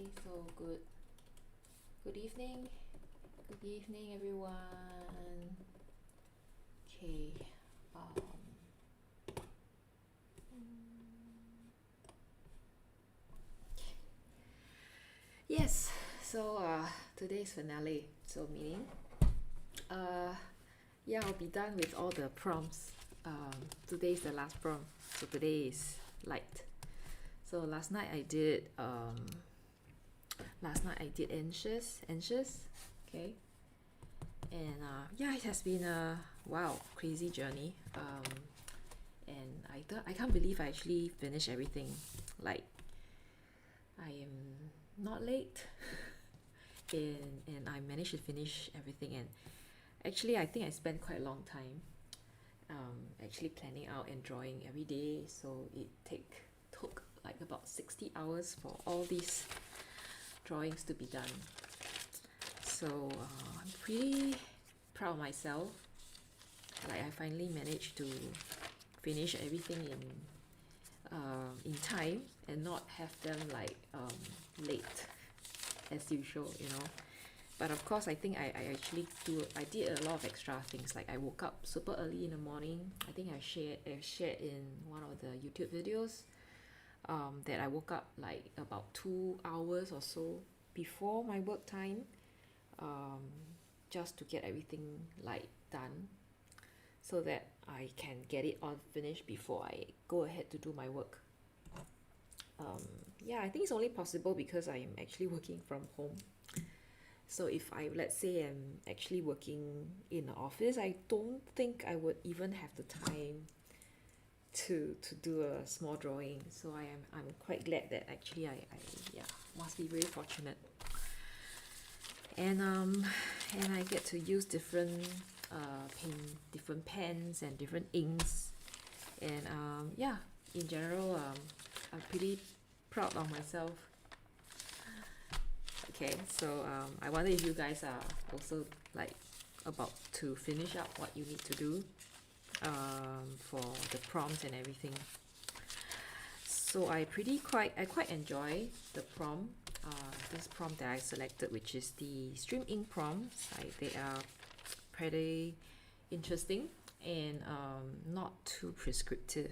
Okay, so good evening. Good evening everyone. Okay. Yes, so today's finale. So meaning yeah, I'll be done with all the prompts. Today's the last prompt. So today is light. So last night I did anxious, okay, and yeah, it has been a wow crazy journey. And I can't believe I actually finished everything. Like I am not late, and I managed to finish everything. And actually, I think I spent quite a long time actually planning out and drawing every day. So it took like about 60 hours for all these drawings to be done. So I'm pretty proud of myself. Like I finally managed to finish everything in time and not have them like late as usual, you know. But of course, I think I did a lot of extra things. Like I woke up super early in the morning. I think I shared in one of the YouTube videos that I woke up like about 2 hours or so before my work time, um, just to get everything like done, so that I can get it all finished before I go ahead to do my work. Yeah, I think it's only possible because I'm actually working from home. So if let's say I'm actually working in the office, I don't think I would even have the time to do a small drawing. So I'm quite glad that actually I yeah, must be very fortunate. And I get to use different different pens and different inks. And yeah, in general, I'm pretty proud of myself. Okay, so I wonder if you guys are also like about to finish up what you need to do for the prompts and everything. So I quite enjoy the prompt, this prompt that I selected, which is the Streamink prompts. They are pretty interesting and not too prescriptive.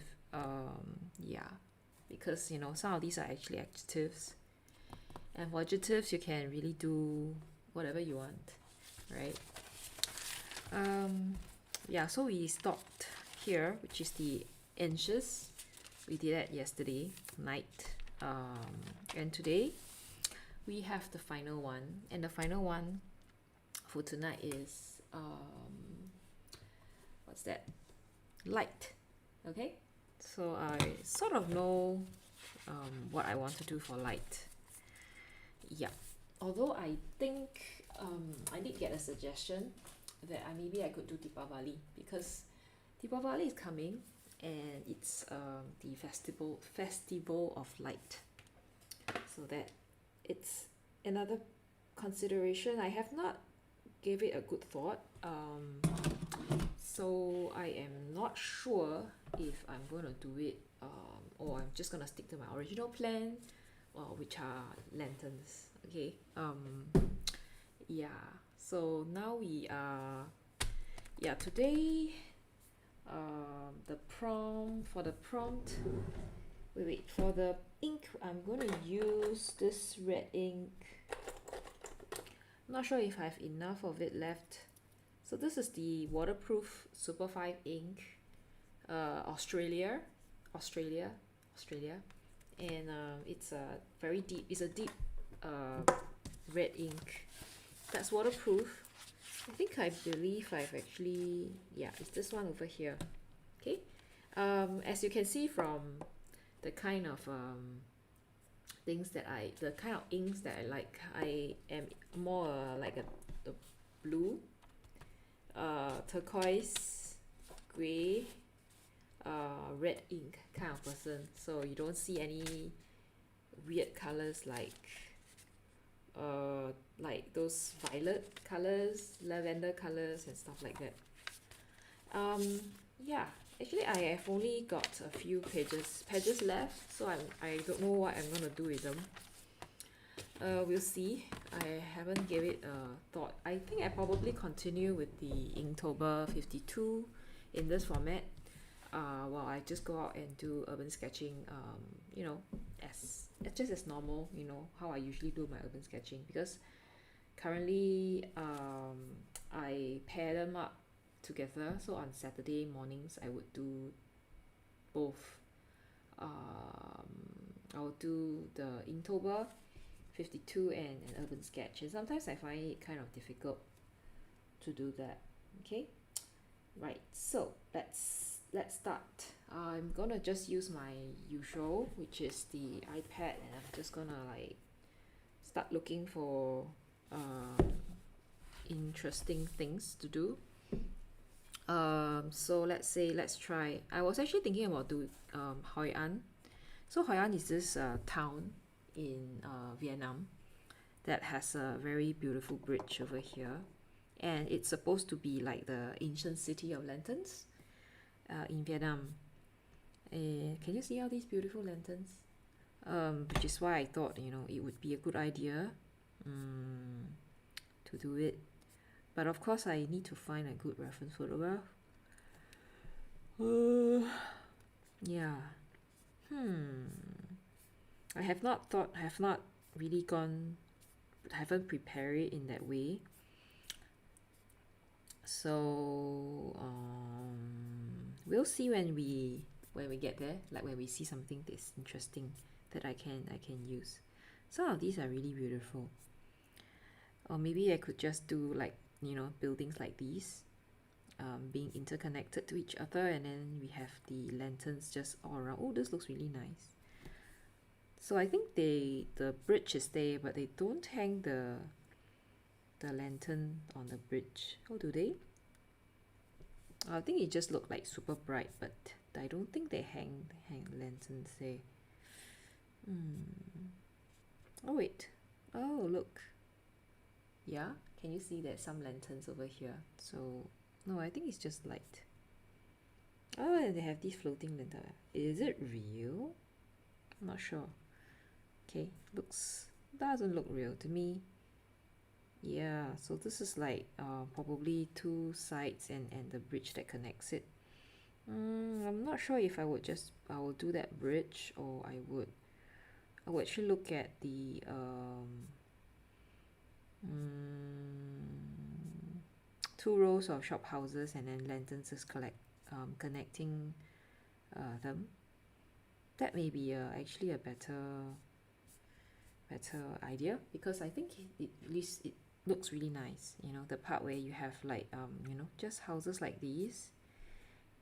Yeah, because you know some of these are actually adjectives, and for adjectives you can really do whatever you want, right? Yeah, so we stopped here, which is the anxious. We did that yesterday night, and today we have the final one, and the final one for tonight is what's that? Light. Okay, so I sort of know what I want to do for light. Yeah, although I think I did get a suggestion that maybe I could do Deepavali, because Deepavali is coming and it's the festival of light, so that it's another consideration. I have not gave it a good thought, so I am not sure if I'm going to do it or I'm just going to stick to my original plan, which are lanterns. Okay, yeah, so now we are, yeah, today the prompt, wait, for the ink I'm going to use this red ink. I'm not sure if I have enough of it left. So this is the Waterproof Super 5 ink, Australia, and it's a deep red ink that's waterproof. I believe I've actually, yeah, it's this one over here. Okay, as you can see from the kind of the kind of inks that I like, I am more like the blue, turquoise, gray, red ink kind of person. So you don't see any weird colors like those violet colors, lavender colors, and stuff like that. Yeah, actually I have only got a few pages left, so I don't know what I'm gonna do with them. We'll see. I haven't gave it a thought. I think I probably continue with the Inktober 52 in this format. While I just go out and do urban sketching, you know, as just as normal, you know, how I usually do my urban sketching. Because currently, I pair them up together. So on Saturday mornings, I would do both. I will do the Inktober 52 and an urban sketch, and sometimes I find it kind of difficult to do that. Okay, right, so let's start. I'm gonna just use my usual, which is the iPad, and I'm just gonna like start looking for interesting things to do. So let's try. I was actually thinking about doing Hoi An. So Hoi An is this town in Vietnam that has a very beautiful bridge over here, and it's supposed to be like the ancient city of lanterns in Vietnam. Can you see all these beautiful lanterns? Which is why I thought, you know, it would be a good idea to do it. But of course, I need to find a good reference photograph. Yeah. I have not really haven't prepared it in that way. So we'll see when we get there, like when we see something that's interesting that I can use. Some of these are really beautiful. Or maybe I could just do like, you know, buildings like these, being interconnected to each other, and then we have the lanterns just all around. Oh, this looks really nice. So I think the bridge is there, but they don't hang the lantern on the bridge. Oh, do they? I think it just looked like super bright, but I don't think they hang lanterns there. Oh wait. Oh, look. Yeah, can you see there's some lanterns over here? So no, I think it's just light. Oh, and they have these floating lantern. Is it real? I'm not sure. Okay, doesn't look real to me. Yeah, so this is like probably two sides and the bridge that connects it. I'm not sure if I will do that bridge, or I would actually look at the two rows of shop houses and then lanterns just connecting them. That may be actually a better idea, because I think at least it looks really nice. You know, the part where you have like you know, just houses like these,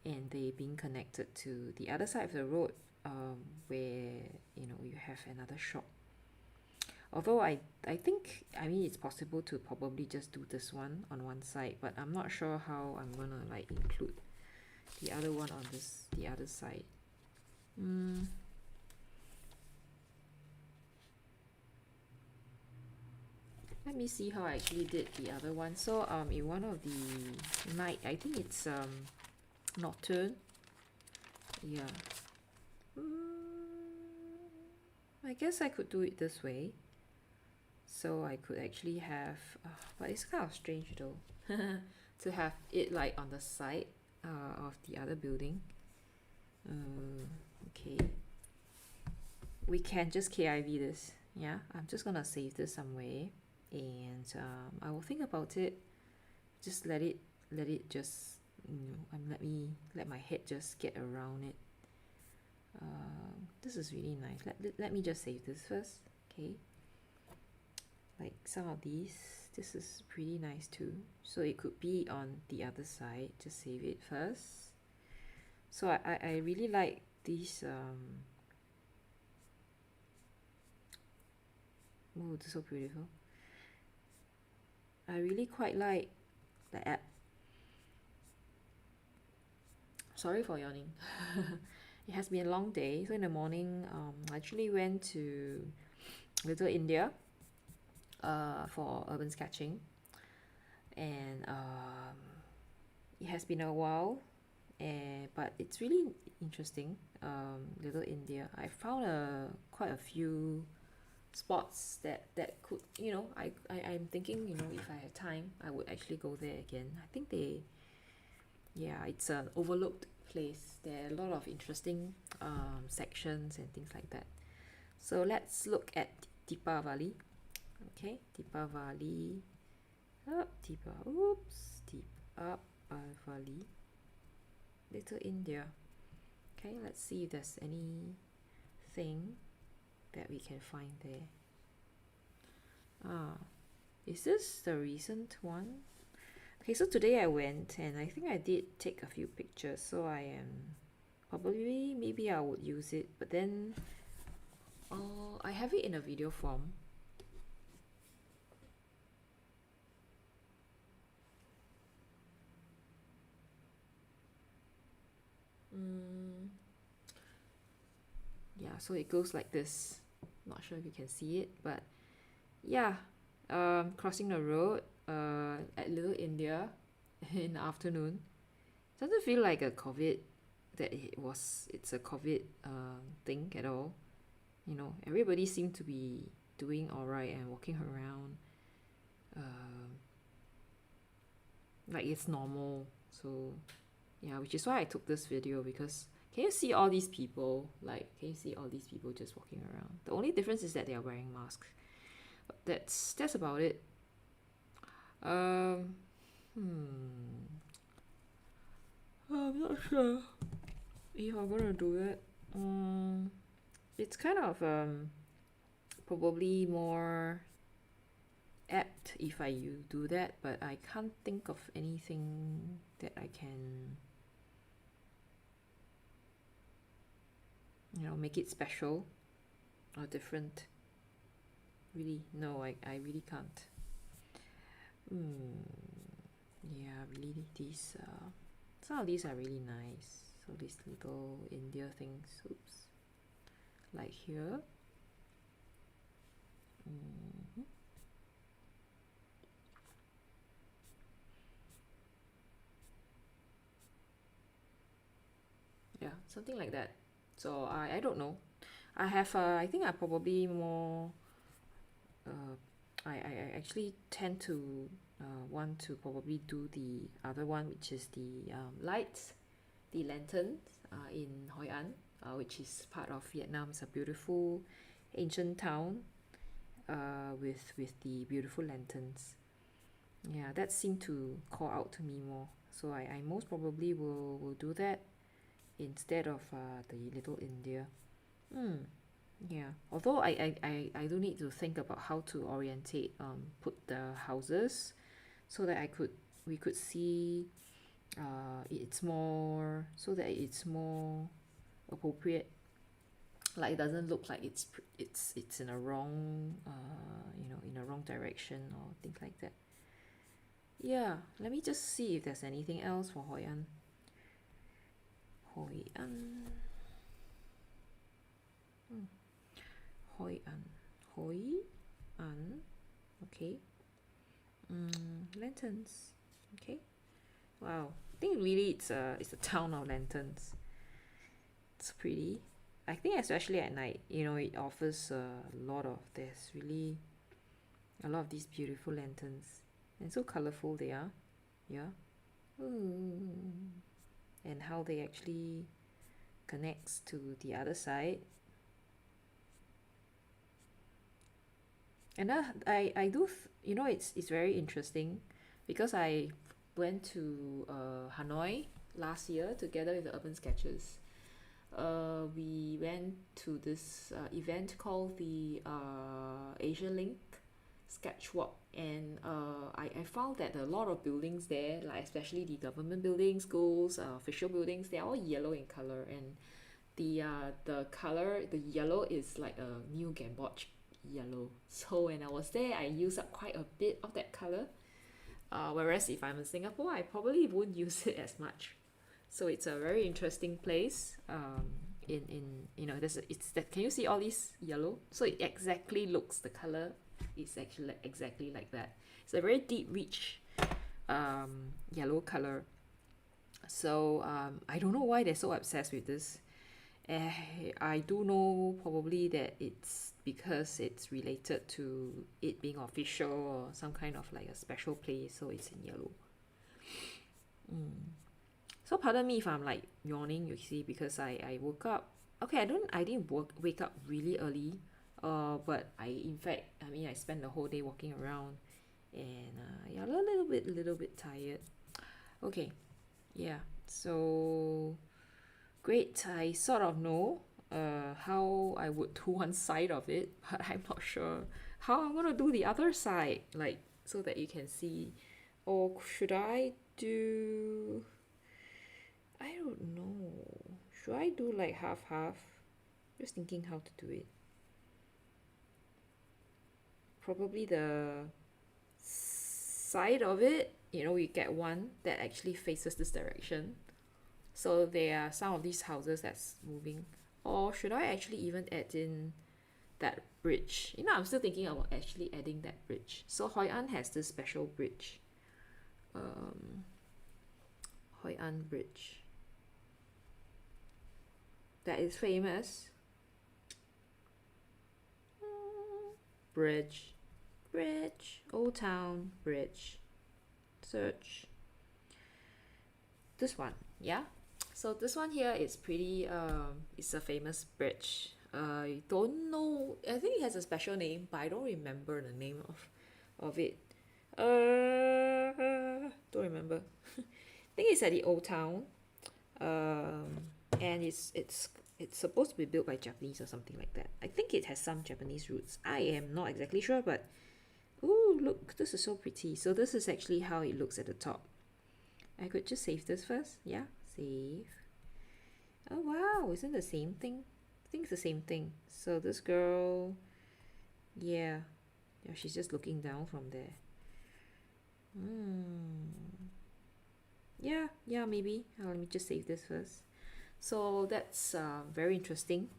and they being connected to the other side of the road, where, you know, you have another shop. Although I think, I mean, it's possible to probably just do this one on one side, but I'm not sure how I'm gonna like include the other one on the other side. Let me see how I actually did the other one. So in one of the night, I think it's nocturne. Yeah. I guess I could do it this way. So I could actually have, but it's kind of strange though, to have it like on the side of the other building. Okay. We can just KIV this. Yeah, I'm just gonna save this somewhere, and I will think about it. Just let it just, you know, let my head just get around it. This is really nice. Let me just save this first. Okay, like some of these, this is pretty nice too, so it could be on the other side. Just save it first. So I really like these oh, this is so beautiful. I really quite like the app. Sorry for yawning. It has been a long day. So in the morning, I actually went to Little India for urban sketching, and it has been a while, but it's really interesting. Little India, I found quite a few spots that could, you know, I'm thinking, you know, if I had time, I would actually go there again. I think yeah, it's an overlooked place. There are a lot of interesting sections and things like that. So let's look at Deepavali. Okay, Deepavali. Deepavali. Little India. Okay, let's see if there's anything that we can find there. Is this the recent one? Okay, so today I went and I think I did take a few pictures, so I am probably, maybe I would use it, but then I have it in a video form. Yeah, so it goes like this. Not sure if you can see it, but yeah, crossing the road at Little India in the afternoon. Doesn't feel like a COVID, that it's a COVID thing at all. You know, everybody seemed to be doing alright and walking around like it's normal. So yeah, which is why I took this video, because can you see all these people? Like, can you see all these people just walking around? The only difference is that they are wearing masks. But that's about it. I'm not sure if I'm gonna do it. It's kind of probably more apt if I do that, but I can't think of anything that I can, you know, make it special or different. Really, no, I really can't. Yeah, really, these some of these are really nice. So these little India things, oops, like here. Yeah, something like that. So I don't know. I have I think I probably more I actually tend to want to probably do the other one, which is the lights, the lanterns in Hoi An, which is part of Vietnam. It's a beautiful ancient town with the beautiful lanterns. Yeah, that seemed to call out to me more. So I most probably will do that instead of the Little India. Yeah, although I do need to think about how to orientate, put the houses so that we could see it's more, so that it's more appropriate. Like, it doesn't look like it's in a wrong you know, in a wrong direction or things like that. Yeah, let me just see if there's anything else for Hoi An. Hoi An. Hoi An. Hoi An. Okay. Lanterns. Okay. Wow. I think really it's a town of lanterns. It's pretty. I think especially at night, you know, it offers there's really a lot of these beautiful lanterns. And so colorful they are. Yeah. And how they actually connects to the other side. And I do, you know, it's very interesting because I went to Hanoi last year together with the Urban Sketchers. We went to this event called the Asia Link Sketch Walk, and I found that a lot of buildings there, like especially the government buildings, schools, official buildings, they're all yellow in color, and the color, the yellow is like a new gamboge yellow. So when I was there, I used up quite a bit of that color. Whereas if I'm in Singapore, I probably won't use it as much. So it's a very interesting place. In you know, it's that, can you see all these yellow? So it exactly looks, the color is actually exactly like that. It's a very deep, rich yellow color. So I don't know why they're so obsessed with this. I do know probably that it's because it's related to it being official or some kind of like a special place, so it's in yellow. So pardon me if I'm like yawning, you see, because I woke up. Okay, I didn't wake up really early, but I spent the whole day walking around, and yeah, a little bit tired. Okay, yeah. So great. I sort of know how I would do one side of it, but I'm not sure how I'm gonna do the other side, like so that you can see. Or should I do? I don't know. Should I do like half half? Just thinking how to do it. Probably the side of it, we get one that actually faces this direction. So there are some of these houses that's moving. Or should I actually even add in that bridge? I'm still thinking about actually adding that bridge. So Hoi An has this special bridge. Hoi An Bridge. That is famous. Bridge. Old Town Bridge. Search. This one, yeah. So this one here is pretty. It's a famous bridge. I don't know. I think it has a special name, but I don't remember the name of it. Don't remember. I think it's at the Old Town. And it's supposed to be built by Japanese or something like that. I think it has some Japanese roots. I am not exactly sure, but oh, look, this is so pretty. So this is actually how it looks at the top. I could just save this first. Yeah, save. Oh wow, isn't the same thing? I think it's the same thing. So this girl, yeah, she's just looking down from there. Yeah, maybe. Let me just save this first. So that's very interesting,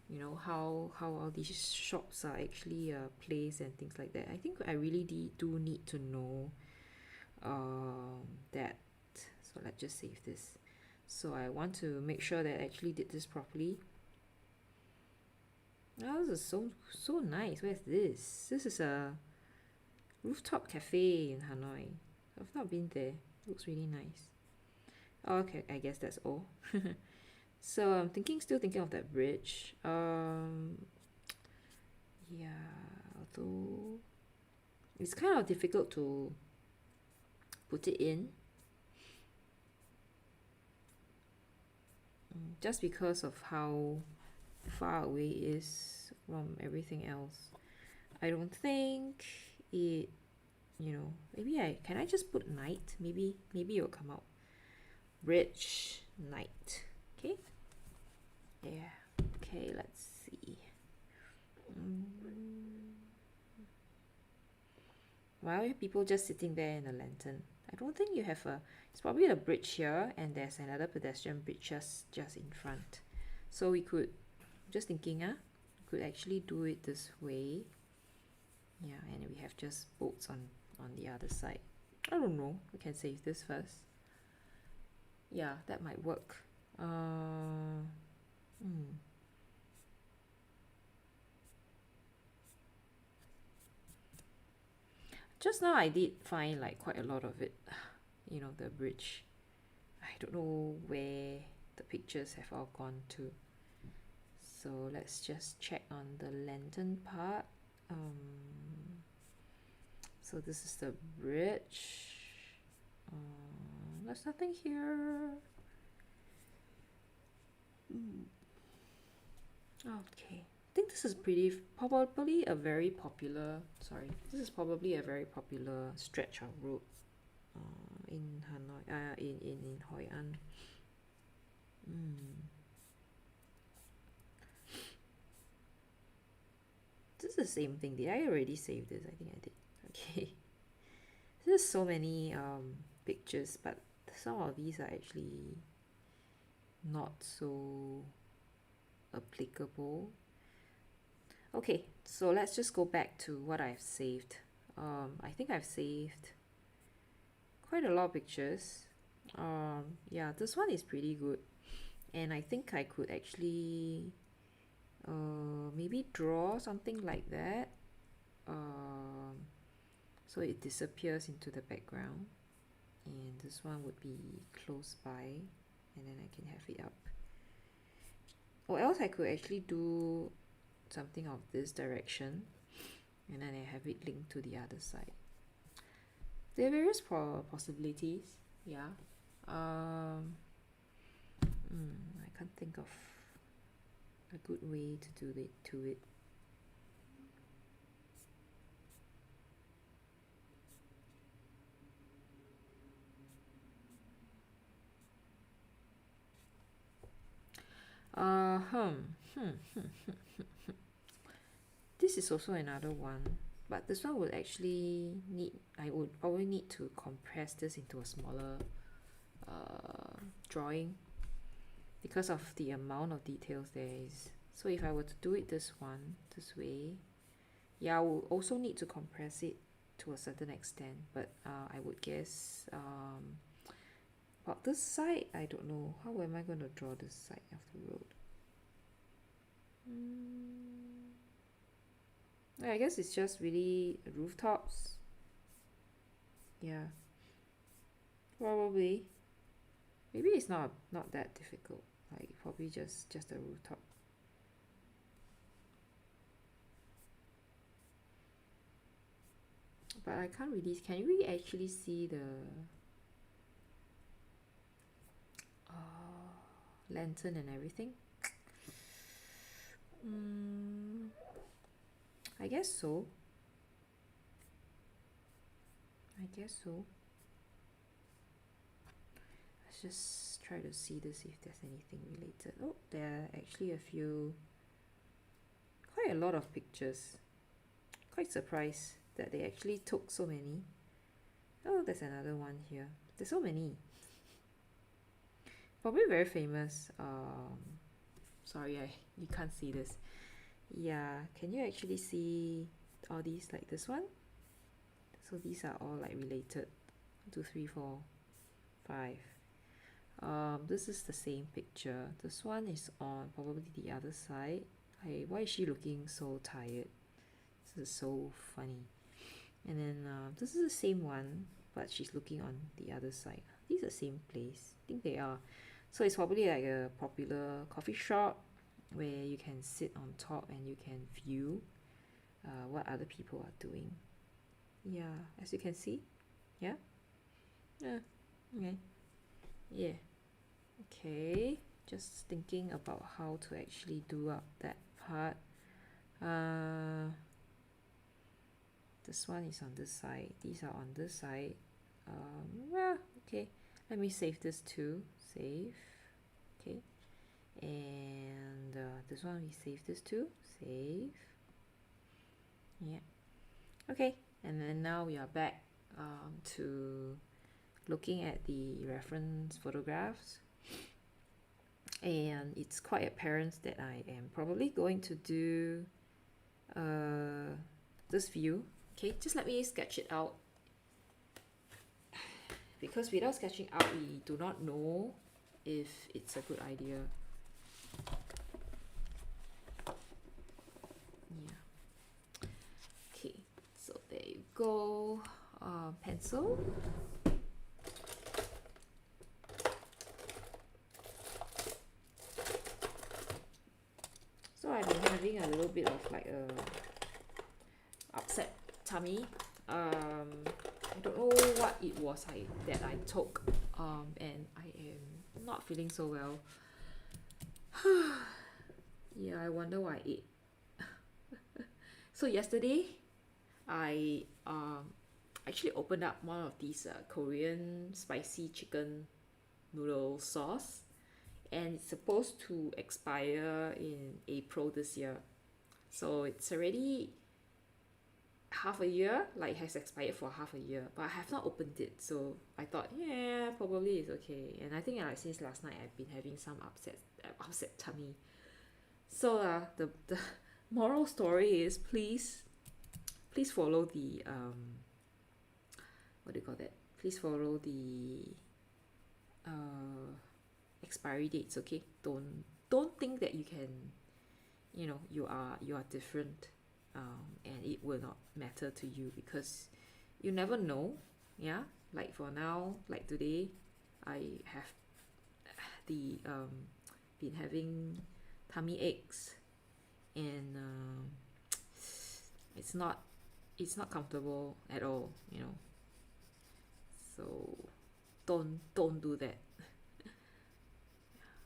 how all these shops are actually placed and things like that. I think I really do need to know that. So let's just save this. So I want to make sure that I actually did this properly. Oh, this is so nice. Where's this? This is a rooftop cafe in Hanoi. I've not been there. Looks really nice. Oh, okay, I guess that's all. So I'm still thinking of that bridge. Yeah, although it's kind of difficult to put it in. Just because of how far away it is from everything else. I don't think it, maybe can I just put night? Maybe it'll come out. Bridge, night. Okay. Yeah. Okay, let's see. Why are people just sitting there in a lantern? I don't think you have it's probably a bridge here, and there's another pedestrian bridge just in front. So we could, just thinking, could actually do it this way. Yeah, and we have just boats on the other side. I don't know. We can save this first. Yeah, that might work. Just now I did find like quite a lot of it, the bridge. I don't know where the pictures have all gone to. So let's just check on the lantern part. So this is the bridge. There's nothing here. Okay. I think this is probably a very popular, this is probably a very popular stretch of road in Hanoi, in Hoi An. This is the same thing. Did I already save this? I think I did. Okay. There's so many pictures, but some of these are actually not so applicable. Okay, so let's just go back to what I've saved. I think I've saved quite a lot of pictures. Yeah, this one is pretty good, and I think I could actually maybe draw something like that, so it disappears into the background, and this one would be close by, and then I can have it up. Or else I could actually do something of this direction, and then I have it linked to the other side. There are various possibilities. Yeah. I can't think of a good way to do it. This is also another one, but this one would actually I would probably need to compress this into a smaller drawing because of the amount of details there is. So if I were to do it this way, yeah, I will also need to compress it to a certain extent, but I would guess about this side, I don't know. How am I going to draw this side of the road? I guess it's just really rooftops. Yeah, probably. Maybe it's not that difficult. Like probably just a rooftop. But I can't really. Can we actually see the lantern and everything? I guess so. Let's just try to see this if there's anything related. Oh, there are actually quite a lot of pictures. Quite surprised that they actually took so many. Oh, there's another one here. There's so many. Probably very famous. Sorry, you can't see this. Yeah, can you actually see all these, like this one? So these are all like related. 1, 2, 3, 4, 5. This is the same picture. This one is on probably the other side. Why is she looking so tired? This is so funny. And then this is the same one, but she's looking on the other side. These are the same place. I think they are. So it's probably like a popular coffee shop where you can sit on top and you can view what other people are doing. Yeah, as you can see. Yeah. Okay. Yeah. Okay. Just thinking about how to actually do up that part. This one is on this side. These are on this side. Okay. Let me save this too. Save. Okay. And this one we save this too. Save. Yeah. Okay. And then now we are back to looking at the reference photographs, and it's quite apparent that I am probably going to do this view. Okay, just let me sketch it out, because without sketching out we do not know if it's a good idea. Yeah. Okay, so there you go. Pencil. So I've been having a little bit of like a upset tummy. I don't know what it was that I took, and I am not feeling so well. Yeah, I wonder what I ate. So yesterday I actually opened up one of these Korean spicy chicken noodle sauce, and it's supposed to expire in April this year. So it's already half a year, like has expired for half a year, but I have not opened it, so I thought, yeah, probably it's okay. And I think since last night I've been having some upset tummy. So the moral story is please follow the what do you call that? Please follow the expiry dates, okay? Don't think that you can you know, you are different, and it will not matter to you because you never know. Yeah, like for now, like today, I have the been having tummy aches, and it's not comfortable at all, you know. So don't do that.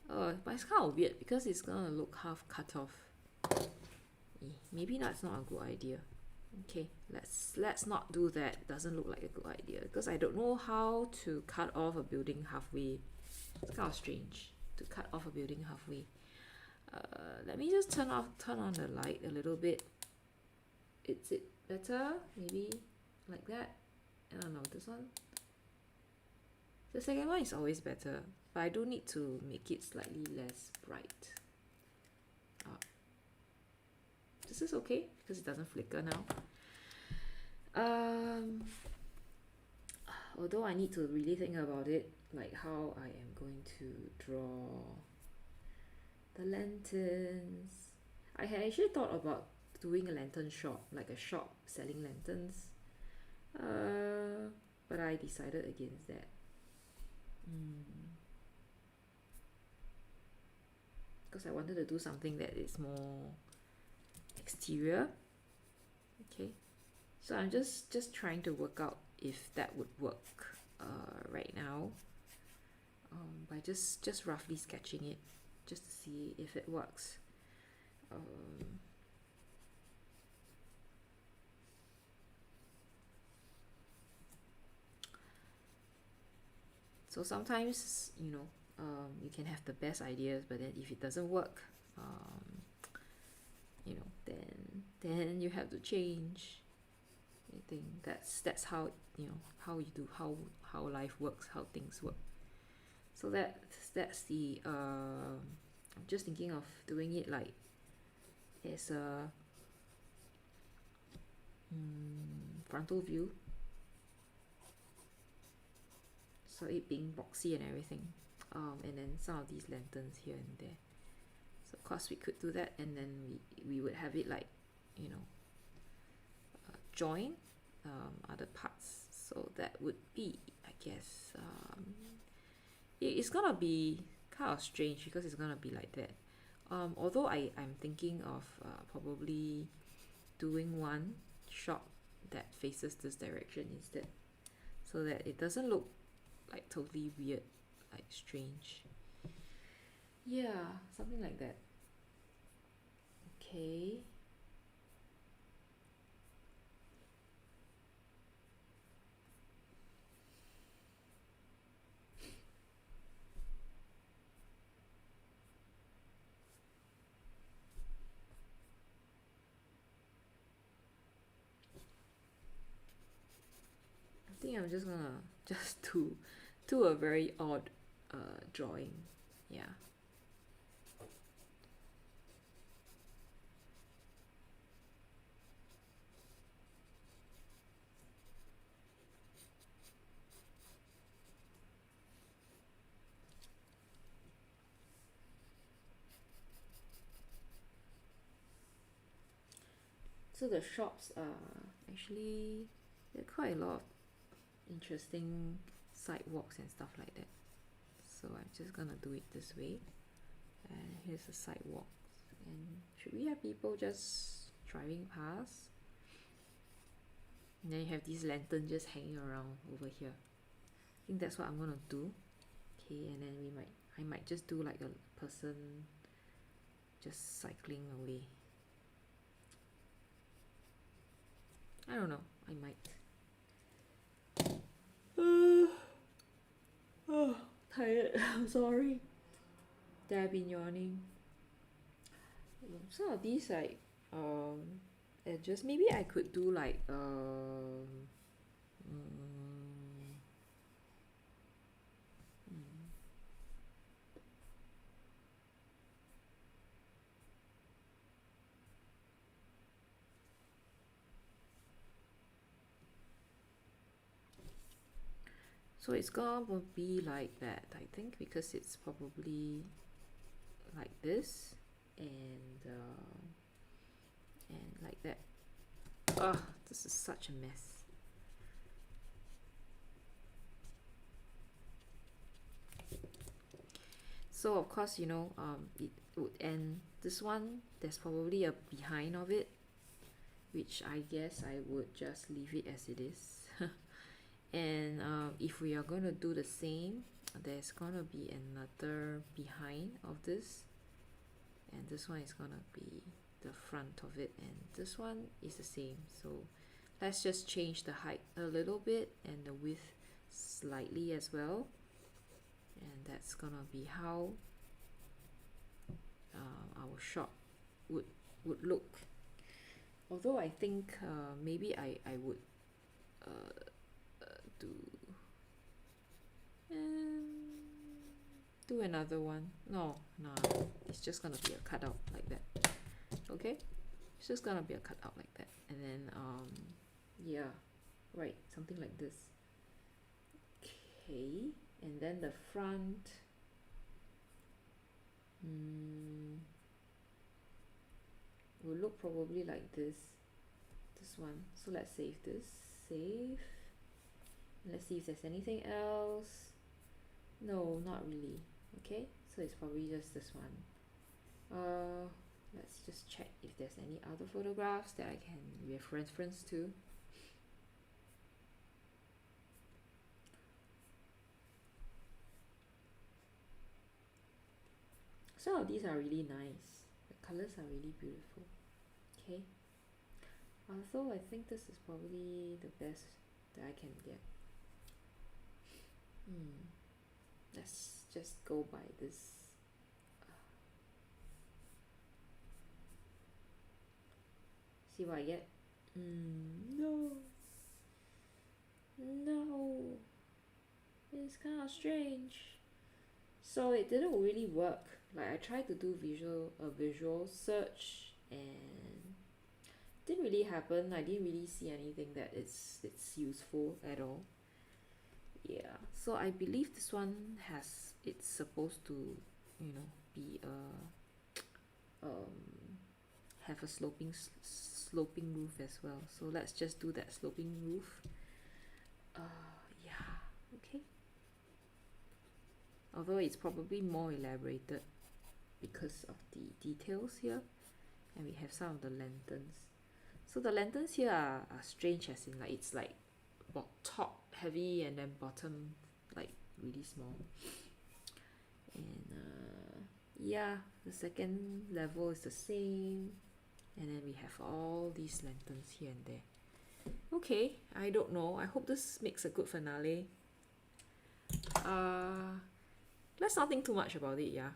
But it's kind of weird because it's gonna look half cut off. Maybe that's not a good idea. Okay, let's not do that. Doesn't look like a good idea because I don't know how to cut off a building halfway. It's kind of strange to cut off a building halfway. Let me just turn on the light a little bit. Is it better? Maybe like that. I don't know, this one. The second one is always better, but I do need to make it slightly less bright. This is okay because it doesn't flicker now. Although I need to really think about it, like how I am going to draw the lanterns. I had actually thought about doing a lantern shop, like a shop selling lanterns, but I decided against that. Because I wanted to do something that is more exterior. Okay, so I'm just trying to work out if that would work right now, by just roughly sketching it just to see if it works. So sometimes, you know, you can have the best ideas, but then if it doesn't work, you know, then you have to change. I think that's how, you know, how you do how life works, how things work. So that's the I'm just thinking of doing it like as a frontal view, so it being boxy and everything, and then some of these lanterns here and there. So of course we could do that, and then we would have it like, you know, join other parts. So that would be, I guess, it's gonna be kind of strange because it's gonna be like that. Although I'm thinking of probably doing one shot that faces this direction instead, so that it doesn't look like totally weird, like strange. Yeah, something like that. Okay. I think I'm just gonna do a very odd drawing. Yeah. So the shops are actually, there are quite a lot of interesting sidewalks and stuff like that. So I'm just gonna do it this way. And here's the sidewalk. And should we have people just driving past? And then you have these lanterns just hanging around over here. I think that's what I'm gonna do. Okay, and then I might just do like a person just cycling away. I don't know, I might. Oh, tired. I'm sorry that I've been yawning. Some of these like edges, maybe I could do like so it's gonna be like that, I think, because it's probably like this. and like that. Oh, this is such a mess. So of course, you know, it would end this one. There's probably a behind of it, which I guess I would just leave it as it is. And if we are going to do the same, there's gonna be another behind of this, and this one is gonna be the front of it, and this one is the same. So let's just change the height a little bit and the width slightly as well, and that's gonna be how our shop would look. Although I think maybe I would do another one. No, it's just gonna be a cutout like that. Okay, it's just gonna be a cutout like that, and then yeah, right, something like this. Okay, and then the front, will look probably like this one. So let's save this, let's see if there's anything else. No, not really. Okay, so it's probably just this one. Let's just check if there's any other photographs that I can reference to. Some of these are really nice. The colors are really beautiful. Okay. Also, I think this is probably the best that I can get. Let's just go by this. See what I get? No, it's kind of strange. So it didn't really work. Like I tried to do a visual search and didn't really happen. I didn't really see anything that it's useful at all. Yeah, so I believe this one it's supposed to, you know, be have a sloping roof as well. So let's just do that sloping roof. Yeah, okay. Although it's probably more elaborated because of the details here, and we have some of the lanterns. So the lanterns here are strange, as in like it's like top heavy and then bottom like really small. And yeah, the second level is the same, and then we have all these lanterns here and there. Okay, I don't know. I hope this makes a good finale. Let's not think too much about it, yeah.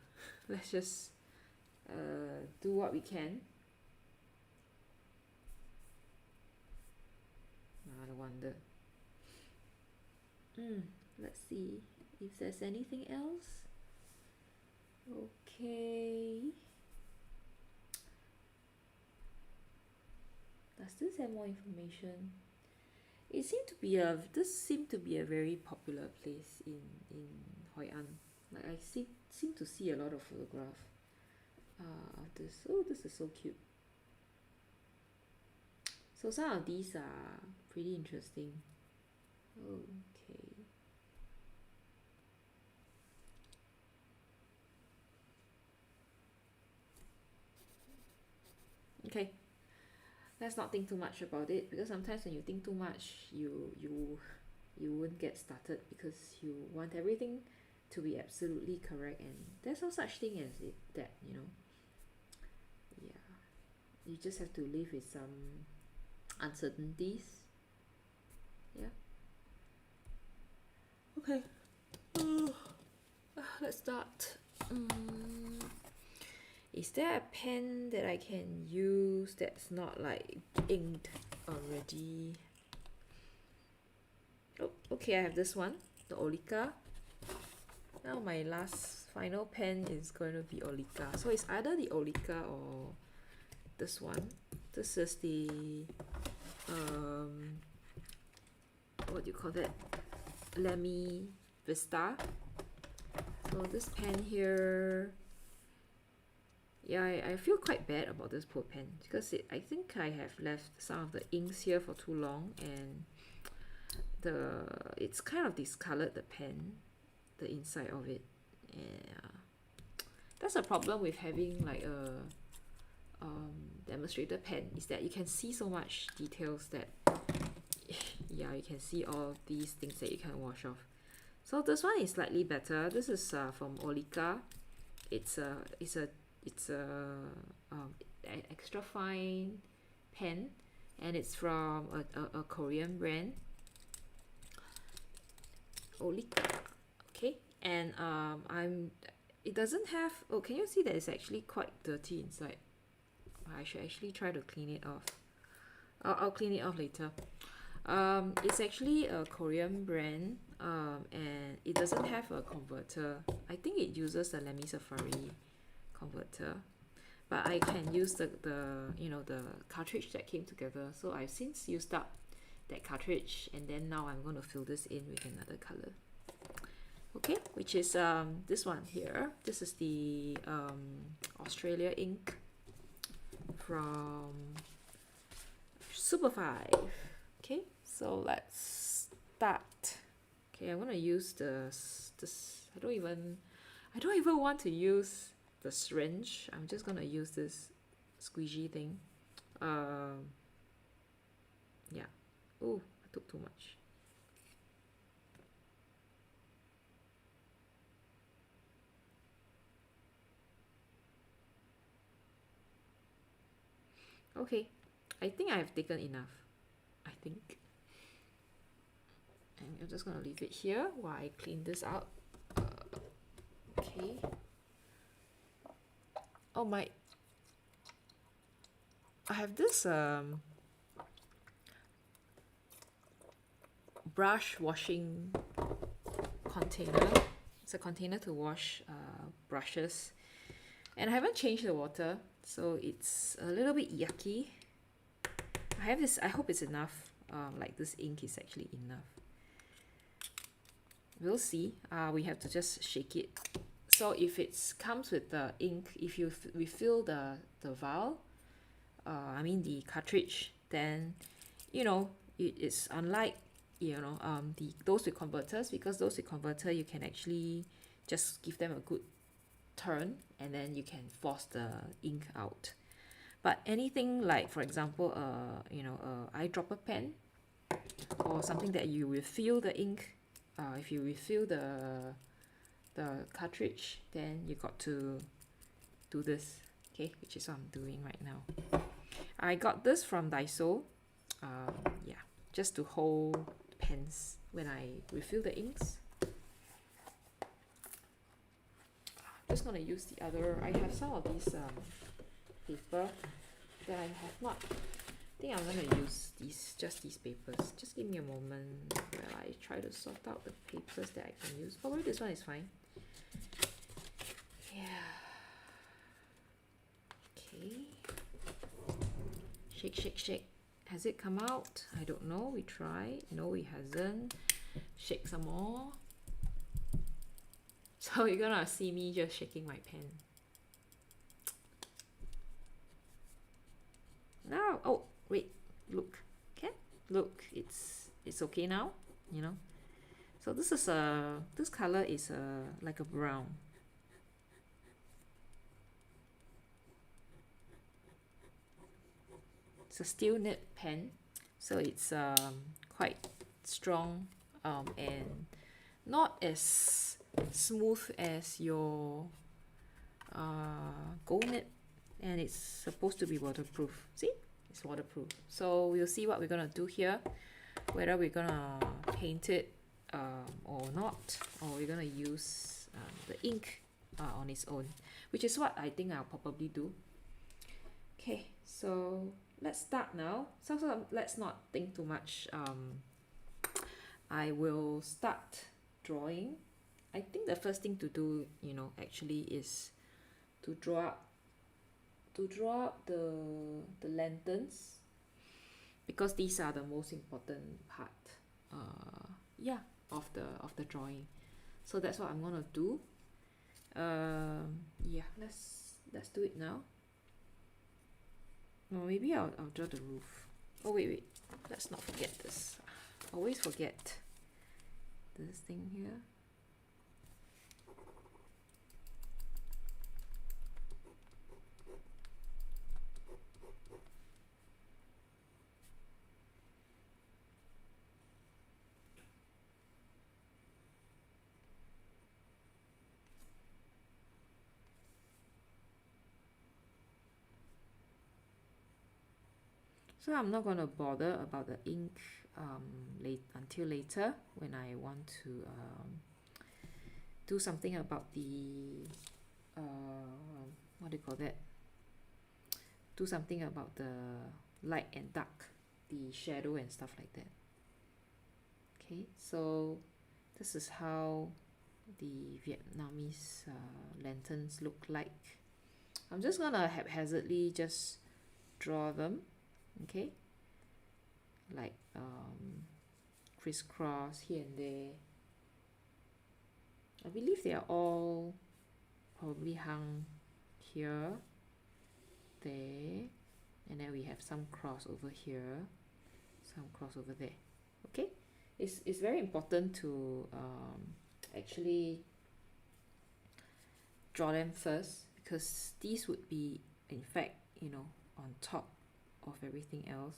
Let's just do what we can. No wonder. Let's see if there's anything else. Okay. Does this have more information? This seemed to be a very popular place in Hoi An. Like I seem to see a lot of photographs of this. Oh, this is so cute. So some of these are pretty interesting. Okay. Okay. Let's not think too much about it, because sometimes when you think too much, you won't get started because you want everything to be absolutely correct, and there's no such thing as that, you know. Yeah, you just have to live with some uncertainties. Yeah. Okay. Let's start. Is there a pen that I can use that's not like inked already? Oh, okay, I have this one, the Olika. Now my final pen is going to be Olika. So it's either the Olika or this one. This is the what do you call that? Lamy Vista. So this pen here, yeah, I feel quite bad about this poor pen because I think I have left some of the inks here for too long, and it's kind of discolored the pen, the inside of it. Yeah, that's a problem with having like a demonstrator pen, is that you can see so much details that yeah, you can see all these things that you can wash off. So this one is slightly better. This is from Olika. It's a extra fine pen, and it's from a Korean brand, Olika. Okay, and it doesn't have, oh, can you see that it's actually quite dirty inside? I should actually try to clean it off. I'll clean it off later. It's actually a Korean brand, and it doesn't have a converter. I think it uses the Lamy Safari converter, but I can use the cartridge that came together. So I've since used up that cartridge, and then now I'm going to fill this in with another color. Okay, which is this one here. This is the Australia ink from Super 5. Okay, so let's start. Okay, I'm gonna use this. I don't even want to use the syringe. I'm just gonna use this squeegee thing. Yeah. Oh, I took too much. Okay, I think I have taken enough. I think. And I'm just gonna leave it here while I clean this out. Okay. Oh my! I have this brush washing container. It's a container to wash brushes, and I haven't changed the water, so it's a little bit yucky. I have this. I hope it's enough. Like this ink is actually enough. We'll see. We have to just shake it. So if it comes with the ink, if you refill the vial, I mean the cartridge, then it's unlike those with converters, because those with converter you can actually just give them a good turn and then you can force the ink out. But anything like, for example, a eyedropper pen or something that you refill the ink, if you refill the cartridge, then you got to do this, okay, which is what I'm doing right now. I got this from Daiso, yeah, just to hold pens when I refill the inks. I'm just gonna use the other. I have some of these paper that I have not. I think I'm gonna use just these papers. Just give me a moment while I try to sort out the papers that I can use. Probably this one is fine. Yeah. Okay. Shake, shake, shake. Has it come out? I don't know. We try. No, it hasn't. Shake some more. So you're gonna see me just shaking my pen. No. Oh, wait. Look. Okay. Look. It's okay now. So this is this color is like a brown. It's a steel nib pen, so it's quite strong and not as smooth as your gold nib, and it's supposed to be waterproof. See, it's waterproof. So we'll see what we're gonna do here, whether we're gonna paint it or not, or we're gonna use the ink on its own, which is what I think I'll probably do. Okay, so let's start now. So let's not think too much. I will start drawing. I think the first thing to do, actually is to draw up the lanterns, because these are the most important part, yeah, of the drawing. So that's what I'm gonna do. Yeah, let's do it now. Or maybe I'll draw the roof. Oh wait, let's not forget this. Always forget this thing here. So I'm not going to bother about the ink until later when I want to do something about the what do you call that? Do something about the light and dark, the shadow and stuff like that. Okay, so this is how the Vietnamese lanterns look like. I'm just gonna haphazardly just draw them. Okay, like crisscross here and there. I believe they are all probably hung here, there, and then we have some cross over here, some cross over there. Okay, it's very important to actually draw them first, because these would be in fact, you know, on top of everything else.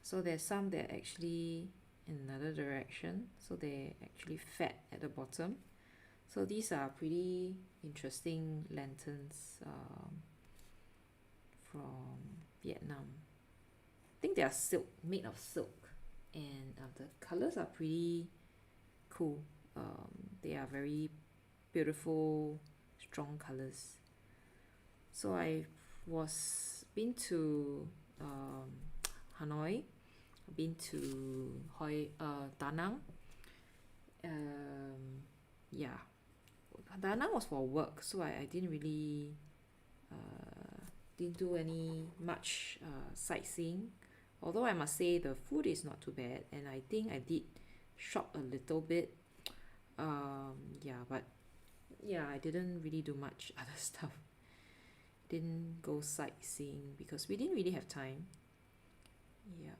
So there's some that are actually in another direction, so they're actually fat at the bottom. So these are pretty interesting lanterns from Vietnam. I think they are silk, made of silk, and the colors are pretty cool. They are very beautiful, strong colors. So I was been to Hanoi, been to Da Nang. Yeah, Da Nang was for work, so I didn't really didn't do any much sightseeing. Although I must say the food is not too bad, and I think I did shop a little bit. Yeah, but yeah, I didn't really do much other stuff. Didn't go sightseeing because we didn't really have time. Yeah.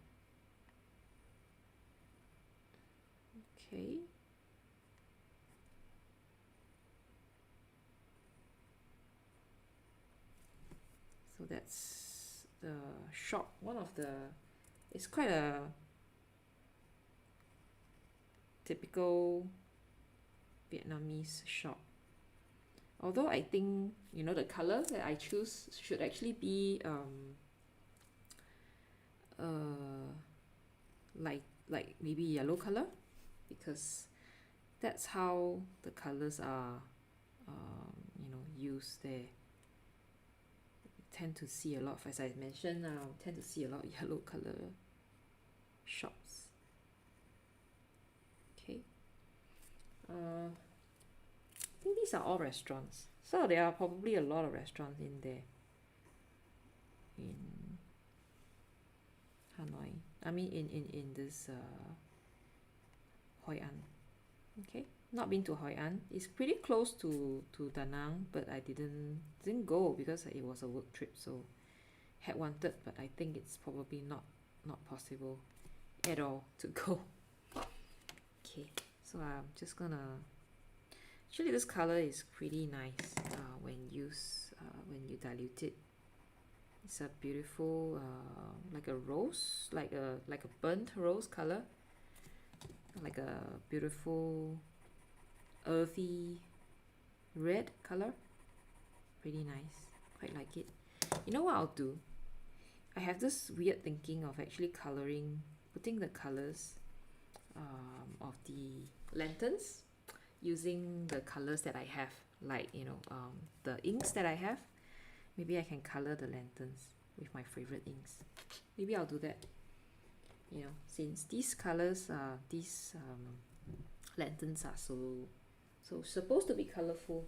Okay. So that's the shop. One of the, it's quite a typical Vietnamese shop. Although I think, you know, the colors that I choose should actually be like maybe yellow color, because that's how the colors are you know, used there. Tend to see a lot, as I mentioned now, tend to see a lot of yellow color shops. Okay. I think these are all restaurants, so there are probably a lot of restaurants in there in Hanoi. I mean in this Hoi An. Okay, not been to Hoi An. It's pretty close to Da Nang, but I didn't go because it was a work trip, so had wanted, but I think it's probably not possible at all to go. Okay, so I'm just gonna, actually this color is pretty nice when used, when you dilute it. It's a beautiful like a rose, like a burnt rose color, like a beautiful earthy red color. Pretty nice, quite like it. You know what I'll do? I have this weird thinking of actually putting the colors of the lanterns using the colors that I have, like, you know, the inks that I have. Maybe I can color the lanterns with my favorite inks. Maybe I'll do that. You know, since these colors are, these lanterns are so supposed to be colorful.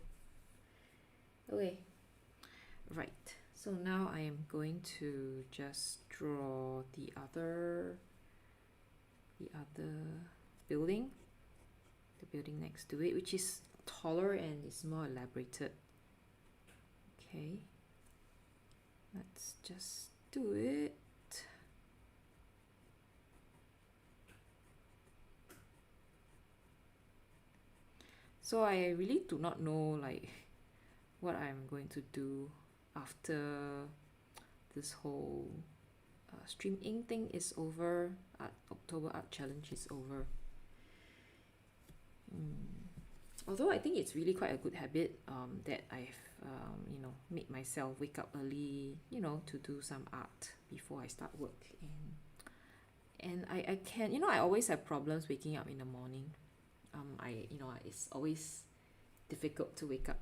Okay, right. So now I am going to just draw the other building, the building next to it, which is taller and is more elaborated. Okay, let's just do it. So I really do not know like what I'm going to do after this whole Streamink thing is over. October Art Challenge is over. Although I think it's really quite a good habit that I've made myself wake up early, to do some art before I start work, and I can, I always have problems waking up in the morning. It's always difficult to wake up.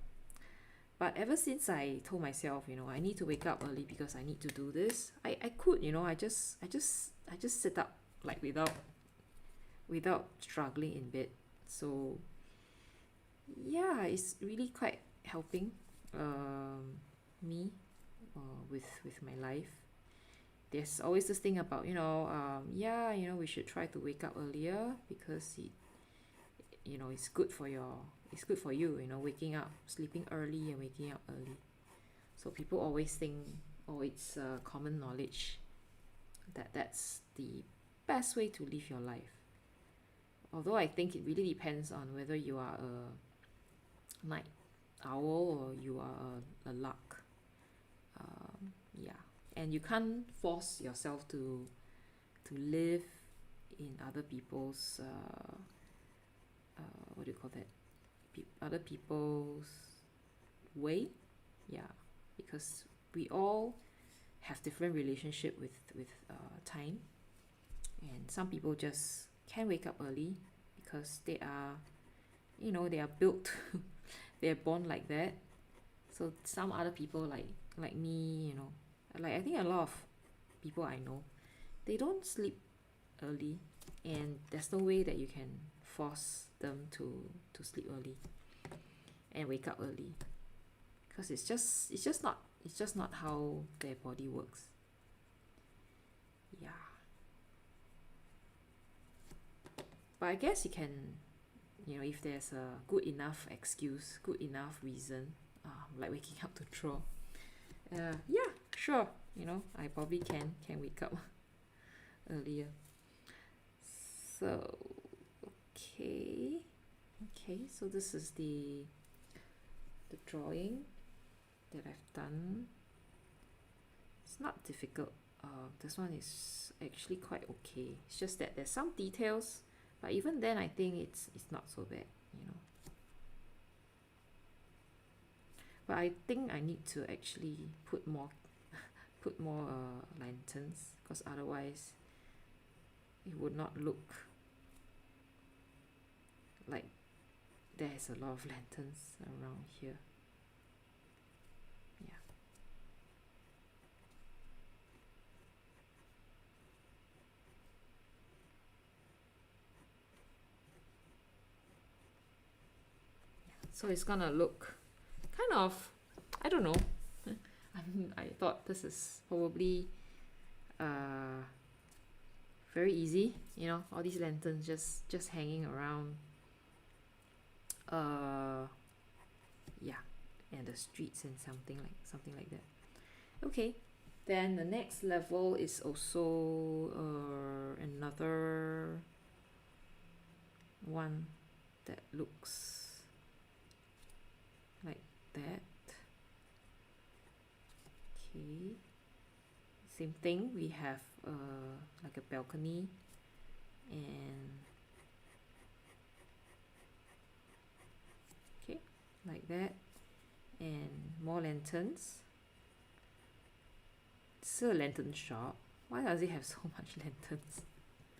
But ever since I told myself, I need to wake up early because I need to do this, I could, I just sit up like without struggling in bed. So yeah, it's really quite helping me with my life. There's always this thing about we should try to wake up earlier because it's good for you, waking up, sleeping early and waking up early. So people always think, it's common knowledge that that's the best way to live your life. Although I think it really depends on whether you are a night owl or you are a lark. And you can't force yourself to live in other people's what do you call that? Other people's way, because we all have different relationship with time, and some people just can wake up early because they are, they are built, they are born like that. So some other people like me, like I think a lot of people I know, they don't sleep early, and there's no way that you can force them to sleep early and wake up early, because it's just not how their body works. But I guess you can, if there's a good enough excuse, good enough reason, like waking up to draw, sure, I probably can wake up earlier. So okay, so this is the drawing that I've done. It's not difficult. This one is actually quite okay. It's just that there's some details, but even then I think it's not so bad, But I think I need to actually put more lanterns, because otherwise it would not look like there's a lot of lanterns around here. So it's gonna look kind of, I don't know. I thought this is probably very easy, all these lanterns just hanging around and the streets and something like that. Okay, then the next level is also another one that looks like that. Okay, same thing, we have like a balcony and like that, and more lanterns. It's a lantern shop. Why does it have so much lanterns?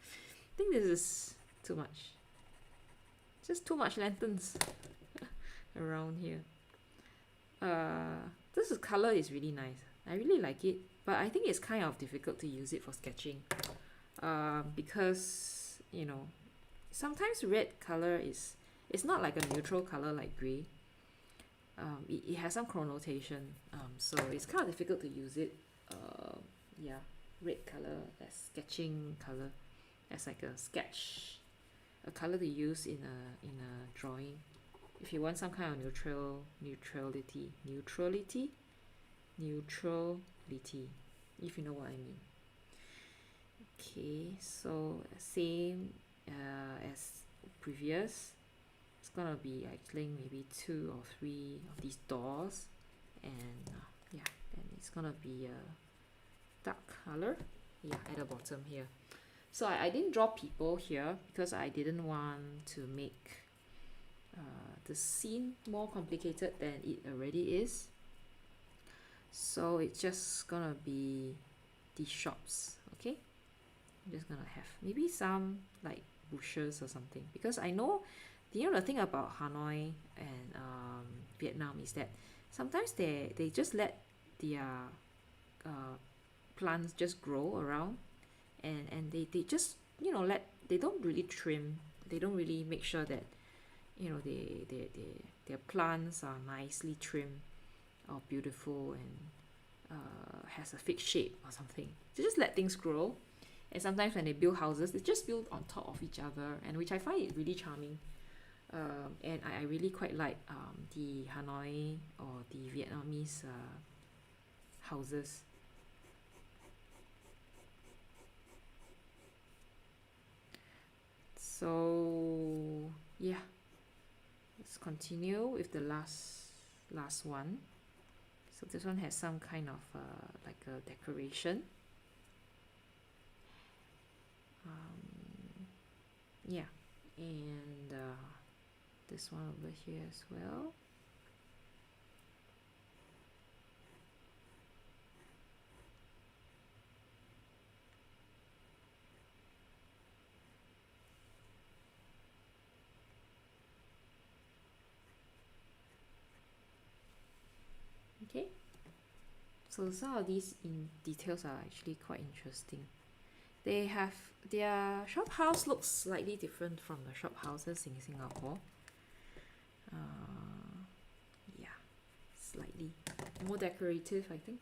I think this is too much. Just too much lanterns around here. This color is really nice. I really like it, but I think it's kind of difficult to use it for sketching, because sometimes red color it's not like a neutral color like grey. it has some connotation, so it's kind of difficult to use it. Yeah, red color as sketching color, as like a sketch, a color to use in a drawing. If you want some kind of neutrality, if you know what I mean. Okay, so same as previous. It's gonna be, I think, maybe 2 or 3 of these doors, and yeah, and it's gonna be a dark color, yeah, at the bottom here. So I didn't draw people here because I didn't want to make the scene more complicated than it already is. So it's just gonna be these shops. Okay, I'm just gonna have maybe some like bushes or something, because I know, the thing about Hanoi and Vietnam is that sometimes they just let their plants just grow around, and they just they don't really trim, they don't really make sure that their plants are nicely trimmed or beautiful and has a fixed shape or something. They just let things grow, and sometimes when they build houses, they just build on top of each other, and which I find it really charming. And I really quite like the Hanoi or the Vietnamese houses. So yeah, let's continue with the last one. So this one has some kind of like a decoration. Yeah, and this one over here as well. Okay, so some of these in details are actually quite interesting. They have, their shop house looks slightly different from the shop houses in Singapore. Yeah, slightly more decorative, I think.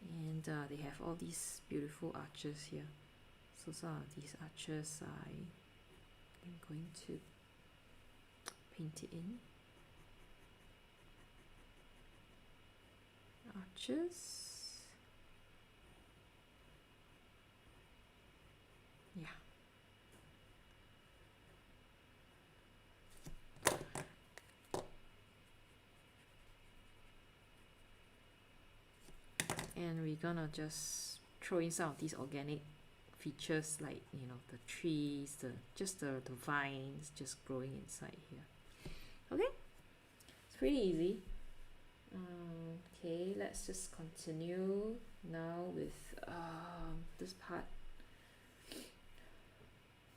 And they have all these beautiful arches here. So some of these arches I'm going to paint it in. Arches. Yeah. And we're gonna just throw in some of these organic features, like the trees, the vines just growing inside here. Okay, it's pretty easy. Okay, let's just continue now with this part.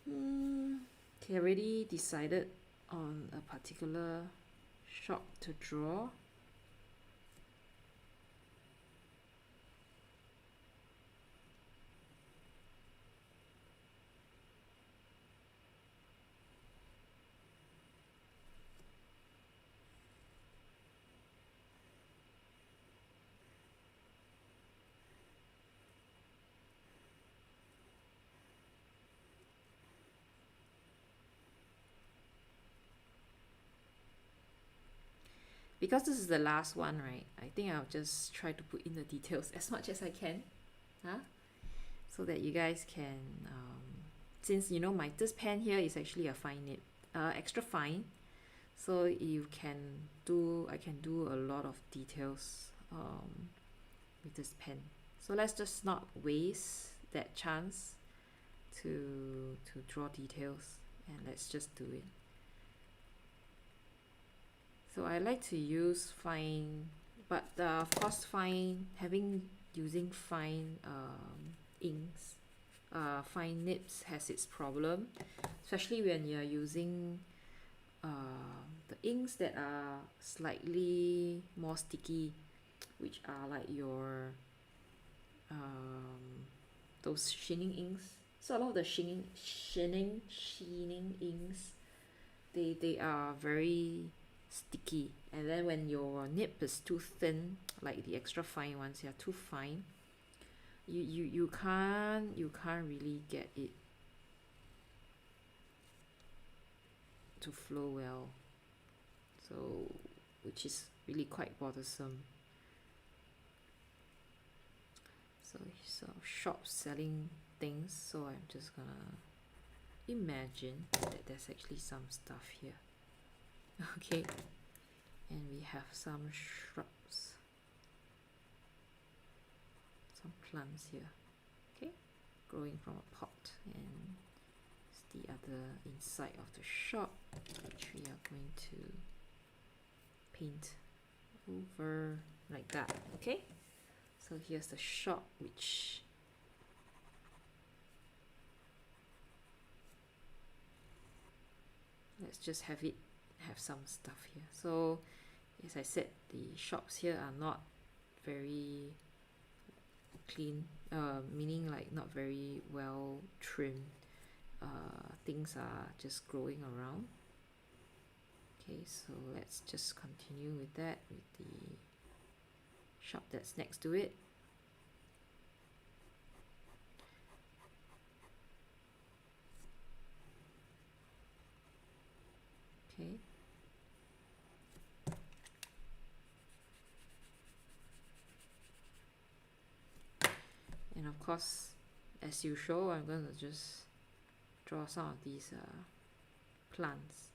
Okay, I already decided on a particular shop to draw. Because this is the last one, right? I think I'll just try to put in the details as much as I can, so that you guys can, since this pen here is actually a fine nib, extra fine, so I can do a lot of details with this pen. So let's just not waste that chance to draw details, and let's just do it. So I like to use fine, but of course using fine inks, fine nibs has its problem, especially when you're using the inks that are slightly more sticky, which are like your those sheening inks. So a lot of the sheening inks, they are very sticky, and then when your nib is too thin, like the extra fine ones, they are too fine, you can't really get it to flow well, so which is really quite bothersome. So shops selling things, so I'm just gonna imagine that there's actually some stuff here. Okay, and we have some shrubs, some plants here, okay, growing from a pot, and it's the other inside of the shop which we are going to paint over like that. Okay, so here's the shop, which let's just have some stuff here. So as I said, the shops here are not very clean, meaning like not very well trimmed. Things are just growing around. Okay, so let's just continue with that, with the shop that's next to it. Okay. And of course, as usual, I'm going to just draw some of these plants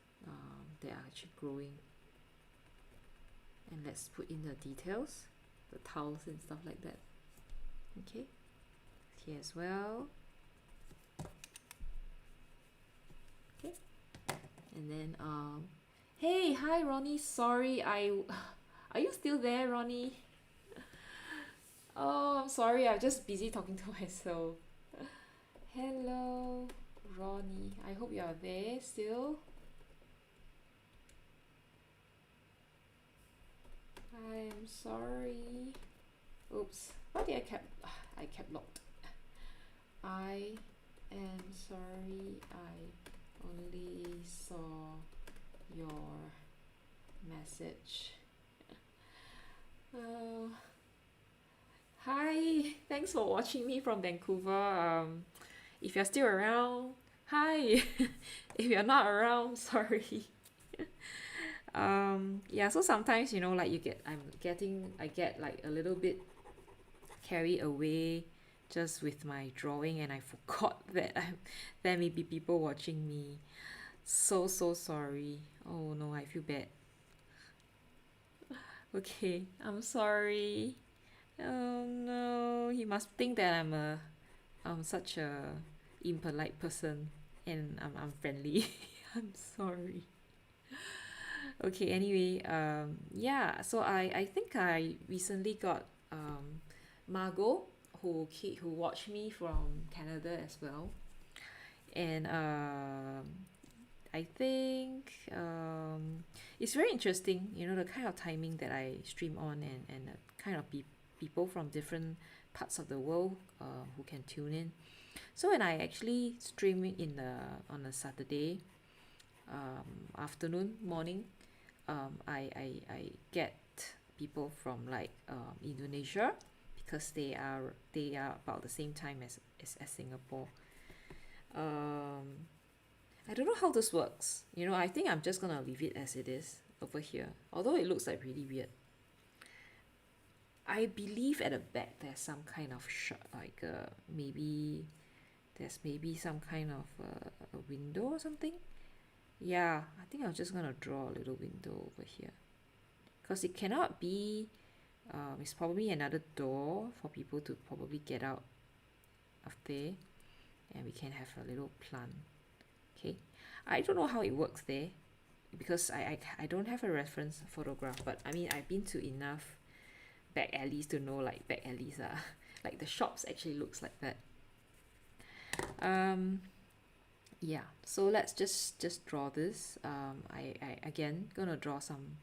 that are actually growing. And let's put in the details, the tiles and stuff like that. Okay, here as well. Okay, and then hey, hi Ronnie, sorry, are you still there, Ronnie? Oh, I'm sorry, I'm just busy talking to myself. Hello Ronnie, I hope you are there still. I'm sorry. Oops, why did I kept locked. I am sorry, I only saw your message. Hi, thanks for watching me from Vancouver. If you're still around, hi. If you're not around, sorry. Yeah, so sometimes, you know, like I get like a little bit carried away just with my drawing, and I forgot that there may be people watching me. So sorry. Oh no, I feel bad. Okay, I'm sorry. Oh no, he must think that I'm such a impolite person, and I'm unfriendly. I'm sorry. Okay, anyway, yeah, so I think I recently got Margot, who watched me from Canada as well, and I think it's very interesting, you know, the kind of timing that I stream on, and the kind of people from different parts of the world who can tune in. So when I actually stream on a Saturday afternoon, morning, I get people from like Indonesia, because they are about the same time as Singapore. I don't know how this works. You know, I think I'm just gonna leave it as it is over here, although it looks like really weird. I believe at the back there's some kind of like there's maybe some kind of a window or something. Yeah, I think I'm just gonna draw a little window over here, because it cannot be it's probably another door for people to probably get out of there, and we can have a little plant. Okay, I don't know how it works there, because I don't have a reference photograph, but I mean, I've been to enough back alleys to know like back alleys are like the shops actually looks like that. Yeah, so let's just draw this. I again gonna draw some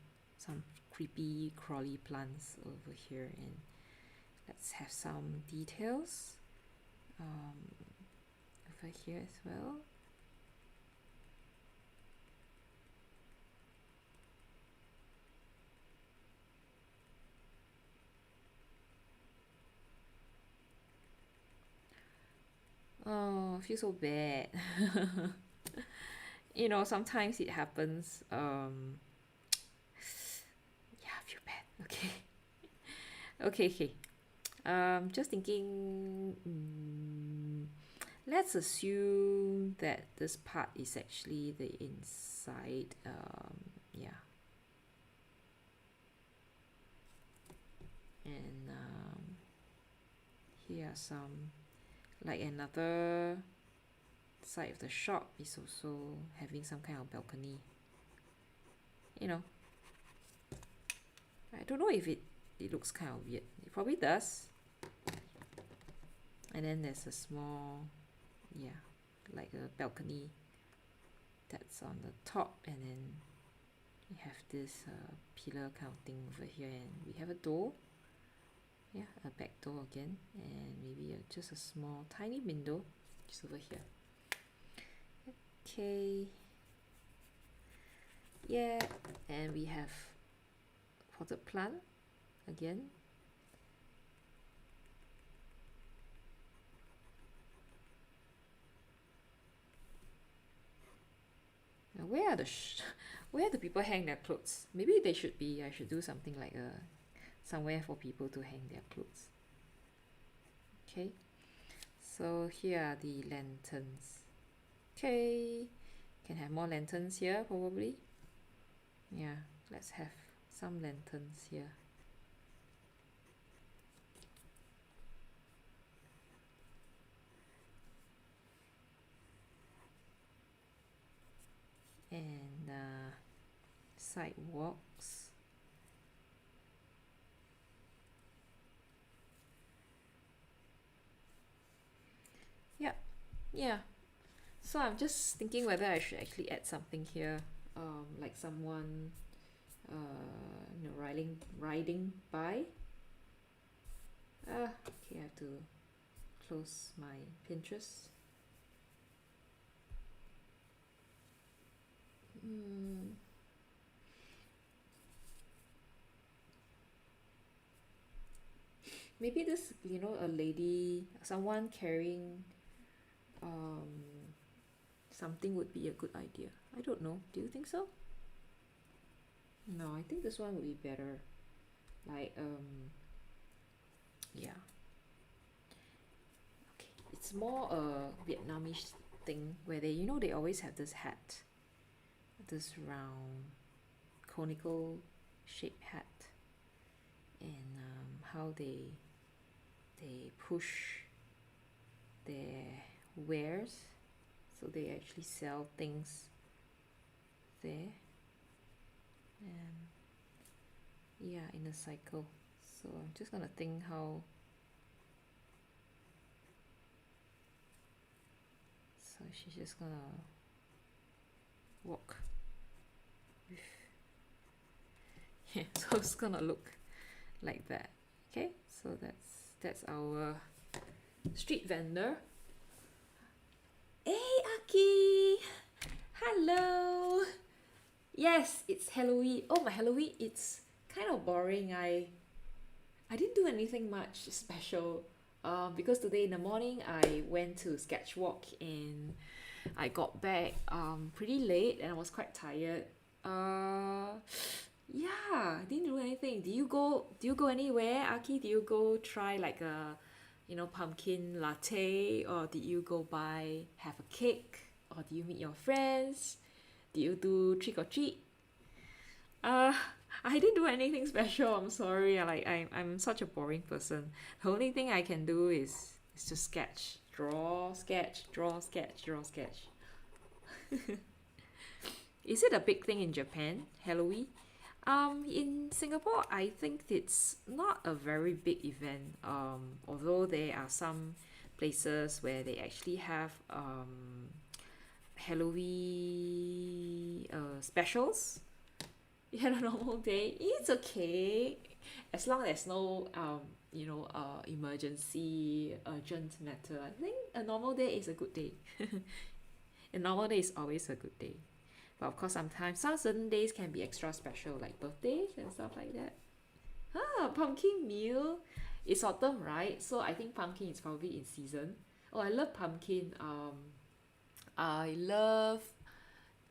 creepy crawly plants over here, and let's have some details over here as well. Oh, I feel so bad. You know, sometimes it happens. Yeah, I feel bad. Okay. Okay. Just thinking. Let's assume that this part is actually the inside. Yeah. And here are some, like another side of the shop is also having some kind of balcony. You know, I don't know if it looks kind of weird. It probably does. And then there's a small, yeah, like a balcony that's on the top, and then we have this pillar kind of thing over here, and we have a door. Yeah, a back door again, and maybe just a small tiny window just over here. Okay. Yeah, and we have potted plant again. Now where do people hang their clothes? Maybe I should do something like somewhere for people to hang their clothes. Okay, so here are the lanterns. Okay, can have more lanterns here probably. Yeah, let's have some lanterns here. And sidewalks. Yeah. So I'm just thinking whether I should actually add something here, like someone, riding by. Okay, I have to close my Pinterest. Maybe this, a lady, someone carrying something would be a good idea. I don't know. Do you think so? No, I think this one would be better. Like, yeah. Okay, it's more a Vietnamese thing where they always have this hat, this round, conical shaped hat, and how they push their wares, so they actually sell things there, and yeah, in a cycle. So I'm just gonna think how. So she's just gonna walk with, yeah, so it's gonna look like that. Okay, so that's our street vendor. Hey Aki, hello. Yes, it's Halloween. Oh, my Halloween, it's kind of boring. I didn't do anything much special, because today in the morning I went to sketch walk and I got back pretty late and I was quite tired. Yeah, didn't do anything. Do you go anywhere, Aki? Do you go try like a pumpkin latte, or did you go have a cake, or do you meet your friends? Do you do trick or treat? Uh, I didn't do anything special. I'm sorry. I'm such a boring person. The only thing I can do is to sketch, draw, sketch, draw, sketch, draw, sketch. Is it a big thing in Japan, Halloween? In Singapore, I think it's not a very big event. Although there are some places where they actually have Halloween specials. Yeah, a normal day, it's okay, as long as there's no emergency, urgent matter. I think a normal day is a good day. A normal day is always a good day. But of course, sometimes some certain days can be extra special, like birthdays and stuff like that. Pumpkin meal. It's autumn, right? So I think pumpkin is probably in season. Oh, I love pumpkin. I love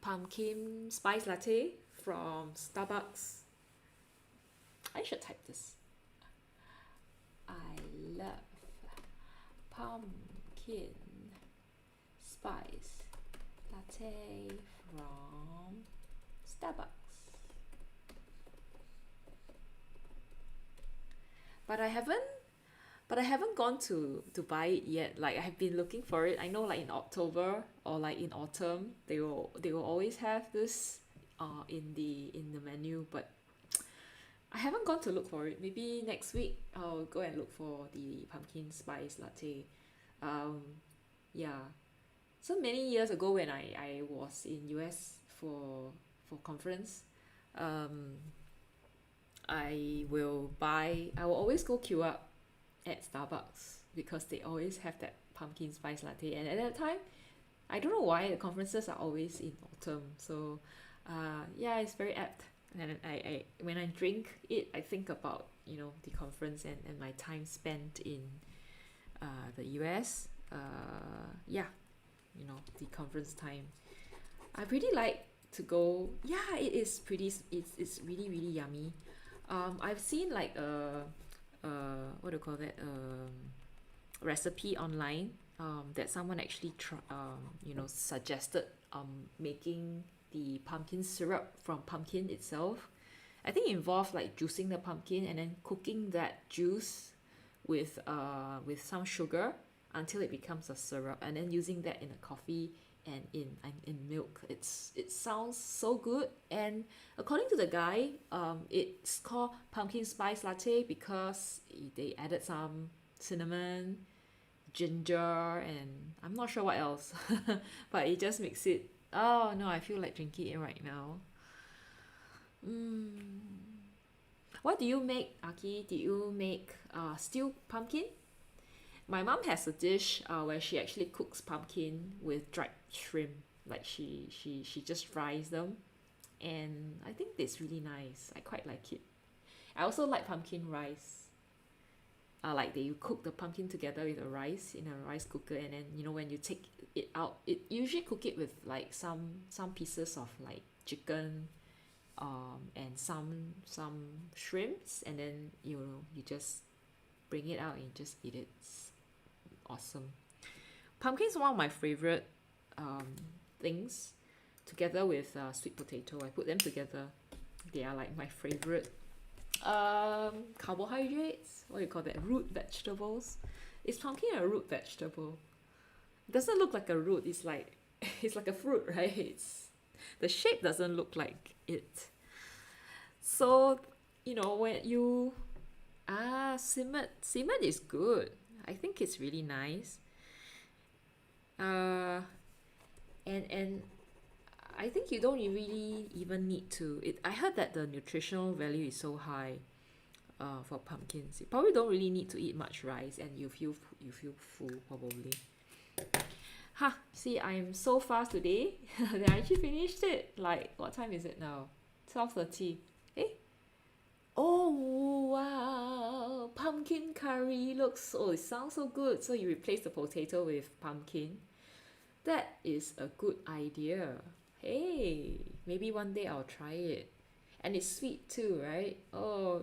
pumpkin spice latte from Starbucks. I should type this. I love pumpkin spice latte from Starbucks. But I haven't gone to buy it yet. Like I have been looking for it. I know like in October or like in autumn they will always have this in the menu, but I haven't gone to look for it. Maybe next week I'll go and look for the pumpkin spice latte. Um yeah. So many years ago when I was in US for conference, um I will always go queue up at Starbucks because they always have that pumpkin spice latte. And at that time, I don't know why the conferences are always in autumn. So, yeah, it's very apt. And I when I drink it, I think about the conference and my time spent in the US. Yeah, the conference time. I really like to go. Yeah, it is pretty. It's really really yummy. I've seen like what do you call that recipe online that someone actually suggested making the pumpkin syrup from pumpkin itself. I think it involved like juicing the pumpkin and then cooking that juice with some sugar until it becomes a syrup, and then using that in a coffee and in milk. It sounds so good, and according to the guy, it's called pumpkin spice latte because they added some cinnamon, ginger, and I'm not sure what else, but it just makes it. Oh no, I feel like drinking it right now. What do you make, Aki? Did you make stewed pumpkin? My mom has a dish where she actually cooks pumpkin with dried shrimp. Like she just fries them, and I think it's really nice. I quite like it. I also like pumpkin rice. Like they cook the pumpkin together with the rice in a rice cooker, and then when you take it out, it usually cook it with like some pieces of like chicken, and some shrimps, and then you just bring it out and just eat it. It's awesome. Pumpkin is one of my favorite things, together with sweet potato. I put them together. They are like my favorite carbohydrates. What do you call that? Root vegetables. Is pumpkin a root vegetable? It doesn't look like a root. It's like it's like a fruit, right? The shape doesn't look like it. So when you simmered is good. I think it's really nice. Uh, and I think you don't really even need to. I heard that the nutritional value is so high. For pumpkins, you probably don't really need to eat much rice, and you feel full probably. Ha! See, I'm so fast today that I actually finished it. Like, what time is it now? 12:30. Eh? Oh wow! Pumpkin curry looks. Oh, it sounds so good. So you replace the potato with pumpkin. That is a good idea. Hey, maybe one day I'll try it. And it's sweet too, right? Oh,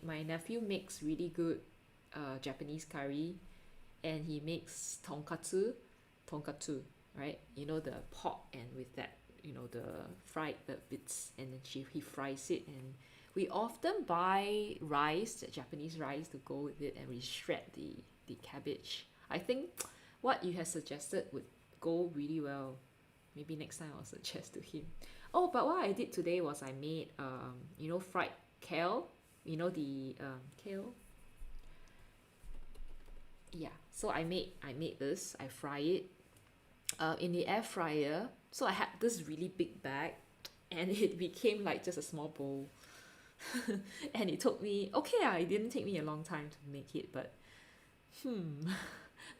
my nephew makes really good Japanese curry, and he makes tonkatsu, right? The pork, and with that, the fried the bits, and then he fries it, and we often buy rice, Japanese rice, to go with it, and we shred the cabbage. I think what you have suggested would go really well. Maybe next time I'll suggest to him. Oh, but what I did today was I made fried kale. The kale. Yeah. So I made this. I fry it in the air fryer. So I had this really big bag, and it became like just a small bowl. And it took me it didn't take me a long time to make it, but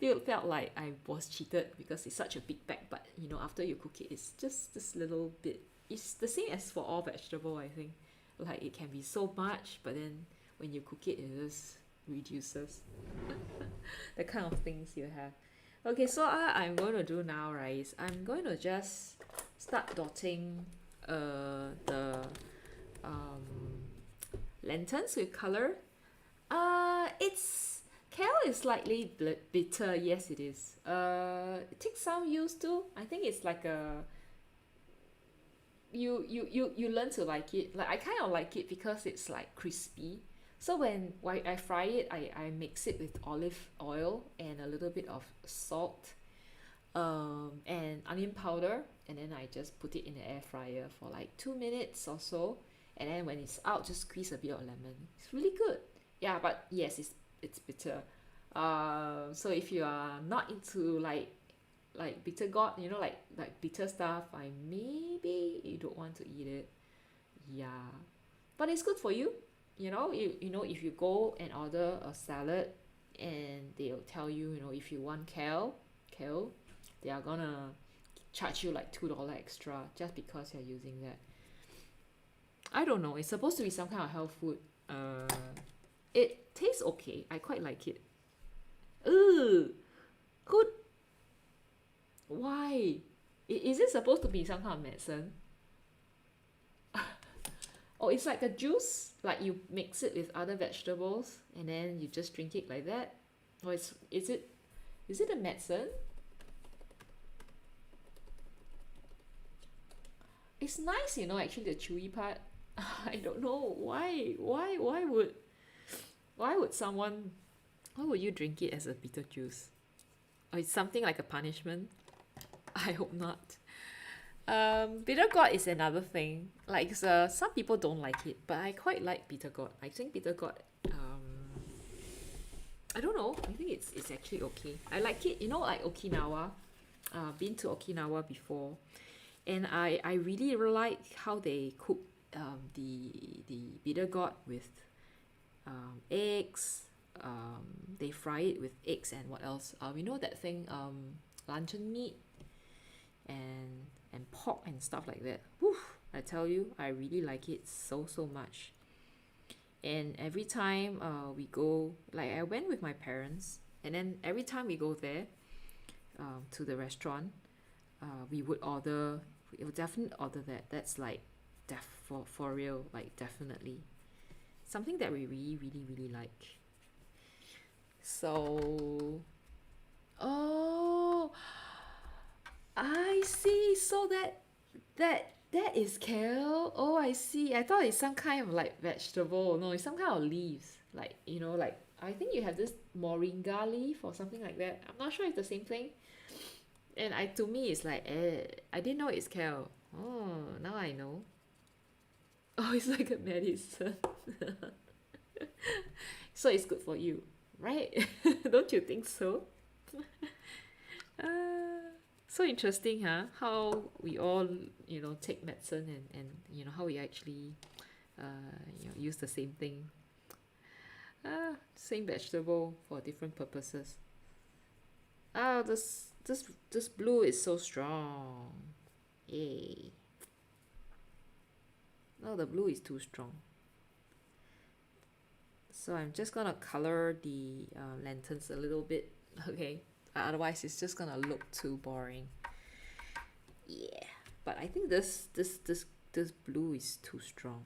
it felt like I was cheated because it's such a big bag. But after you cook it, it's just this little bit. It's the same as for all vegetable, I think. Like it can be so much, but then when you cook it, it just reduces the kind of things you have. Okay, so I'm going to do now, right, is I'm going to just start dotting the um, lanterns with color. It's kale is slightly bitter. Yes, it is. It takes some used to. I think it's like a you learn to like it. Like I kind of like it because it's like crispy. So when I fry it, I mix it with olive oil and a little bit of salt, and onion powder, and then I just put it in the air fryer for like 2 minutes or so, and then when it's out, just squeeze a bit of lemon. It's really good. Yeah, but yes, it's bitter. So if you are not into like bitter gourd, like bitter stuff, I maybe you don't want to eat it. Yeah, but it's good for you. You know if you go and order a salad, and they'll tell you, if you want kale, they are gonna charge you like $2 extra just because you're using that. I don't know. It's supposed to be some kind of health food. Uh, it tastes okay. I quite like it. Ugh, who? Why? Is it supposed to be some kind of medicine? Oh, it's like a juice. Like you mix it with other vegetables and then you just drink it like that. Or is it a medicine? It's nice, actually the chewy part. I don't know why would someone why would you drink it as a bitter juice? Or it's something like a punishment? I hope not. Bitter gourd is another thing. Like some people don't like it, but I quite like bitter gourd. I think bitter gourd. I don't know. I think it's actually okay. I like it. Like Okinawa. Been to Okinawa before, and I really like how they cook the bitter gourd with eggs. They fry it with eggs and what else? We know that thing, luncheon meat and pork and stuff like that. Whew, I tell you, I really like it so much. And every time we go, like I went with my parents, and then every time we go there to the restaurant, we would definitely order that. That's like for real, like definitely something that we really like. So, oh, I see. So that is kale. Oh, I see. I thought it's some kind of like vegetable. No, it's some kind of leaves. Like, like I think you have this moringa leaf or something like that. I'm not sure if it's the same thing. And to me it's like, I didn't know it's kale. Oh, now I know. Oh, it's like a medicine. So it's good for you, right? Don't you think so? So interesting, huh? How we all, take medicine and how we actually, use the same thing. Same vegetable for different purposes. This blue is so strong. Yay. No, the blue is too strong. So I'm just gonna color the lanterns a little bit, okay? Otherwise, it's just gonna look too boring. Yeah, but I think this blue is too strong.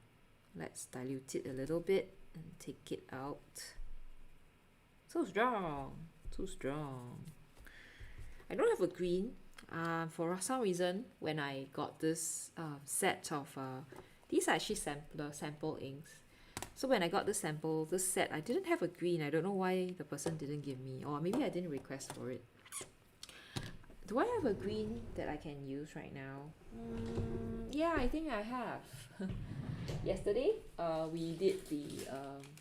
Let's dilute it a little bit and take it out. So strong, too strong. I don't have a green. For some reason, when I got this set of these are actually sample inks. So when I got this set, I didn't have a green. I don't know why the person didn't give me, or maybe I didn't request for it. Do I have a green that I can use right now? Yeah, I think I have. Yesterday, we did the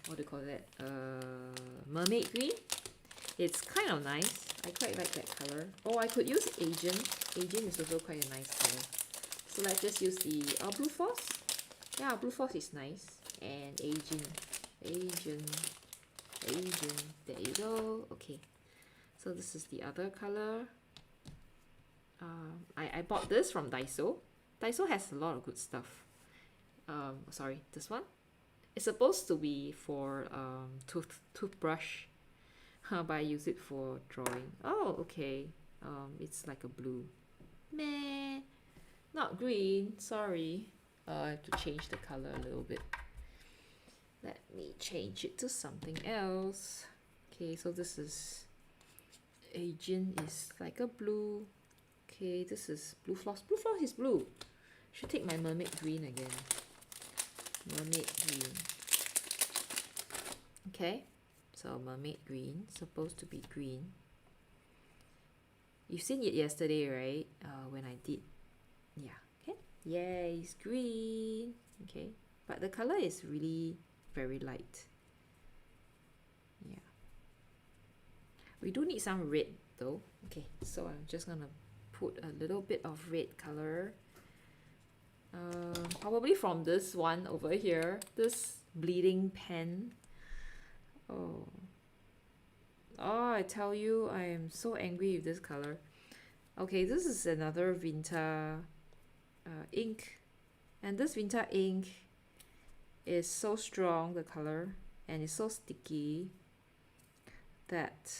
what do you call that? Mermaid Green. It's kind of nice. I quite like that color. Oh, I could use Asian. Asian is also quite a nice color. So let's just use the Blue Force. Yeah, Blue Force is nice. And Asian. There you go. Okay. So this is the other color. I bought this from Daiso. Daiso has a lot of good stuff. Sorry, this one. It's supposed to be for toothbrush. but I use it for drawing. Oh, okay. It's like a blue. Meh. Not green, sorry. I have to change the color a little bit. Let me change it to something else. Okay, so this is Agent is like a blue. Okay, this is Blue Floss. Blue Floss is blue. Should take my Mermaid Green again. Mermaid Green. Okay, so Mermaid Green, supposed to be green. You've seen it yesterday, right? When I did. Yeah, okay. Yay, it's green. Okay, but the color is really very light. Yeah. We do need some red though. Okay, so I'm just gonna put a little bit of red color. Probably from this one over here, this bleeding pen. Oh, I tell you, I am so angry with this color. Okay, this is another Vinta ink, and this Vinta ink is so strong, the color, and it's so sticky that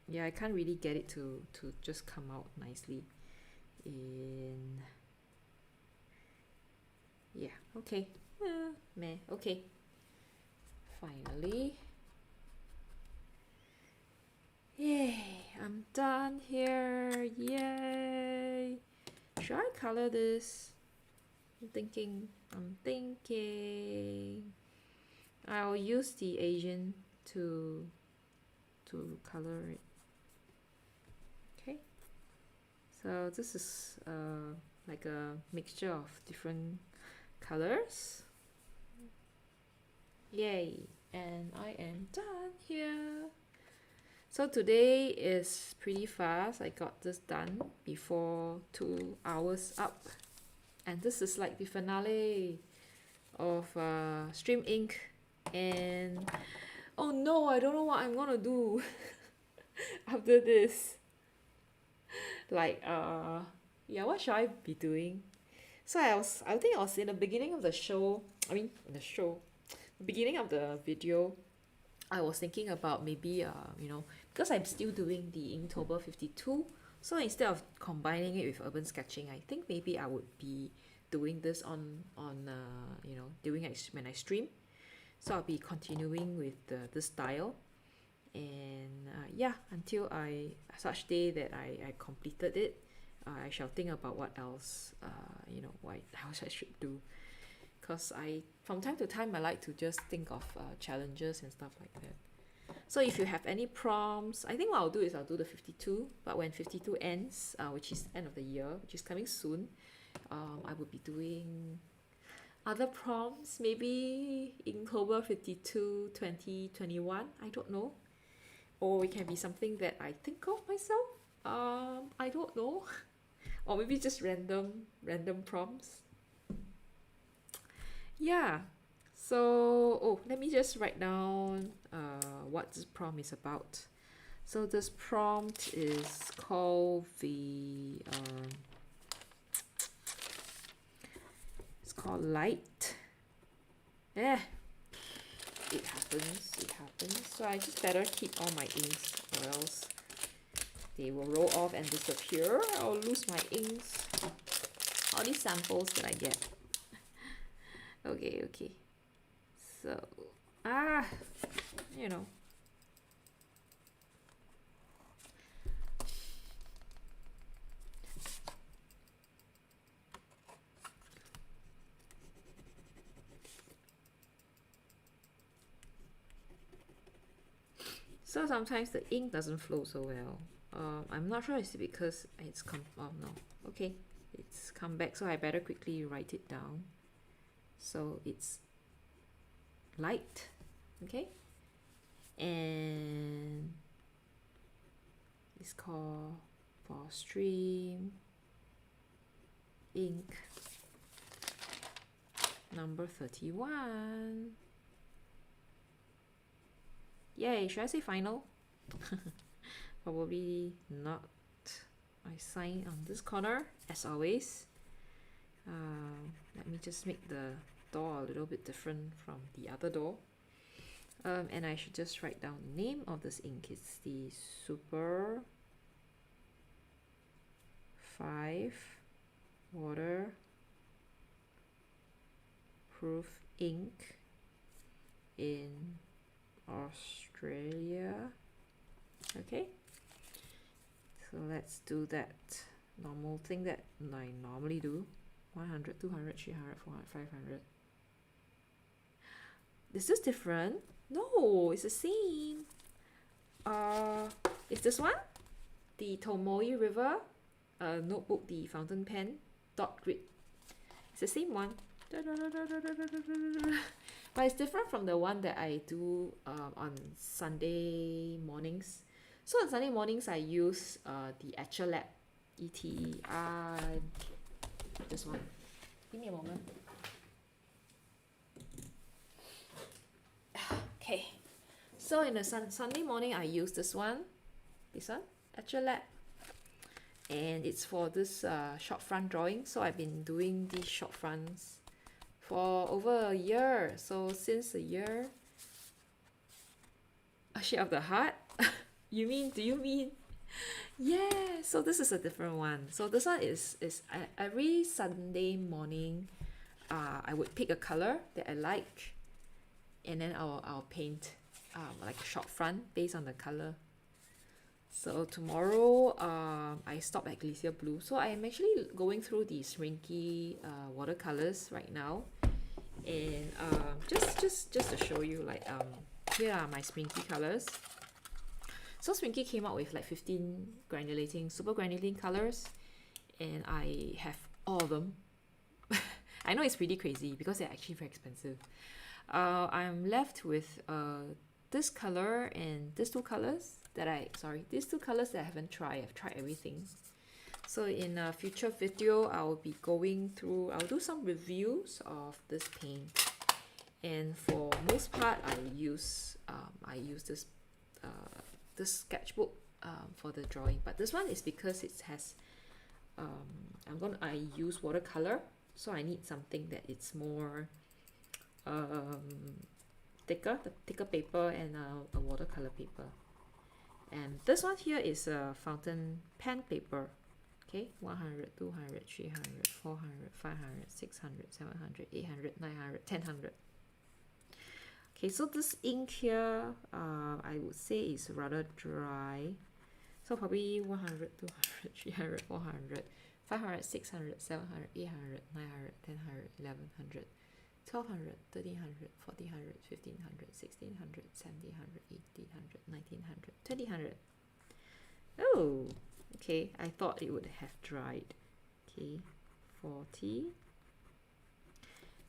yeah, I can't really get it to just come out nicely in. Yeah, okay. Meh, okay. Finally. Yay, I'm done here. Yay. Should I color this? I'm thinking. I'll use the Asian to color it. Okay. So this is like a mixture of different colors. Yay, and I am done here. So today is pretty fast. I got this done before 2 hours up, and this is like the finale of Streamink. And oh no, I don't know what I'm gonna do after this. Like yeah, what should I be doing? So I think I was in the beginning of the show. Beginning of the video, I was thinking about maybe you know, because I'm still doing the Inktober 52, so instead of combining it with urban sketching, I think maybe I would be doing this on you know, when I stream. So I'll be continuing with this style, and yeah, until such day that I completed it, I shall think about what else you know, what else I should do. Because from time to time I like to just think of challenges and stuff like that. So if you have any prompts, I think what I'll do is I'll do the 52, but when 52 ends, which is end of the year, which is coming soon, I will be doing other prompts, maybe Inktober 52 2021, I don't know, or it can be something that I think of myself. I don't know. Or maybe just random prompts. Yeah, so let me just write down what this prompt is about. So this prompt is called it's called light. It happens. So I just better keep all my inks, or else they will roll off and disappear. I'll lose my inks, all these samples that I get. Okay. So, you know. So sometimes the ink doesn't flow so well. I'm not sure it's because it's it's come back, so I better quickly write it down. So it's light, okay, and it's called for Stream Ink number 31. Yay, should I say final? Probably not. I sign on this corner as always. Let me just make the door a little bit different from the other door. And I should just write down the name of this ink. It's the Super 5 Waterproof ink in Australia. Okay, so let's do that normal thing that I normally do. 100, 200, 300, 400, 500. Is this different? No, it's the same. Is this one? The Tomoe River notebook, the fountain pen dot grid. It's the same one. But it's different from the one that I do on Sunday mornings. So on Sunday mornings I use the Etcher Lab ETE. This one. Give me a moment. Okay. So in the Sunday morning I use this one, Etcher Lab. And it's for this short front drawing. So I've been doing these short fronts for over a year. So since a year, a shape of the heart. Do you mean? Yeah. So this is a different one. So this one is every Sunday morning, I would pick a color that I like, and then I'll paint like a short front based on the color. So tomorrow, I stop at Glacier Blue. So I'm actually going through the Streamink watercolors right now, and just to show you, like here are my Streamink colors. So Streamink came out with like 15 super granulating colors, and I have all of them. I know it's pretty crazy because they're actually very expensive. I'm left with this color and these two colors that I haven't tried. I've tried everything. So in a future video, I'll do some reviews of this paint. And for most part, I use this sketchbook for the drawing. But this one is because it has I use watercolor, so I need something that it's more thicker paper and a watercolor paper. And this one here is a fountain pen paper. Okay, 100, 200, 300, 400, 500, 600, 700, 800, 900, 1000. Okay, so this ink here, I would say is rather dry. So probably 100, 200, 300, 400, 500, 600, 700, 800, 900, 1000, 1100. 1200, 1300, 1400, 1500, 1600, 1700, 1800, 1900, 2000. Oh, okay. I thought it would have dried. Okay, 40.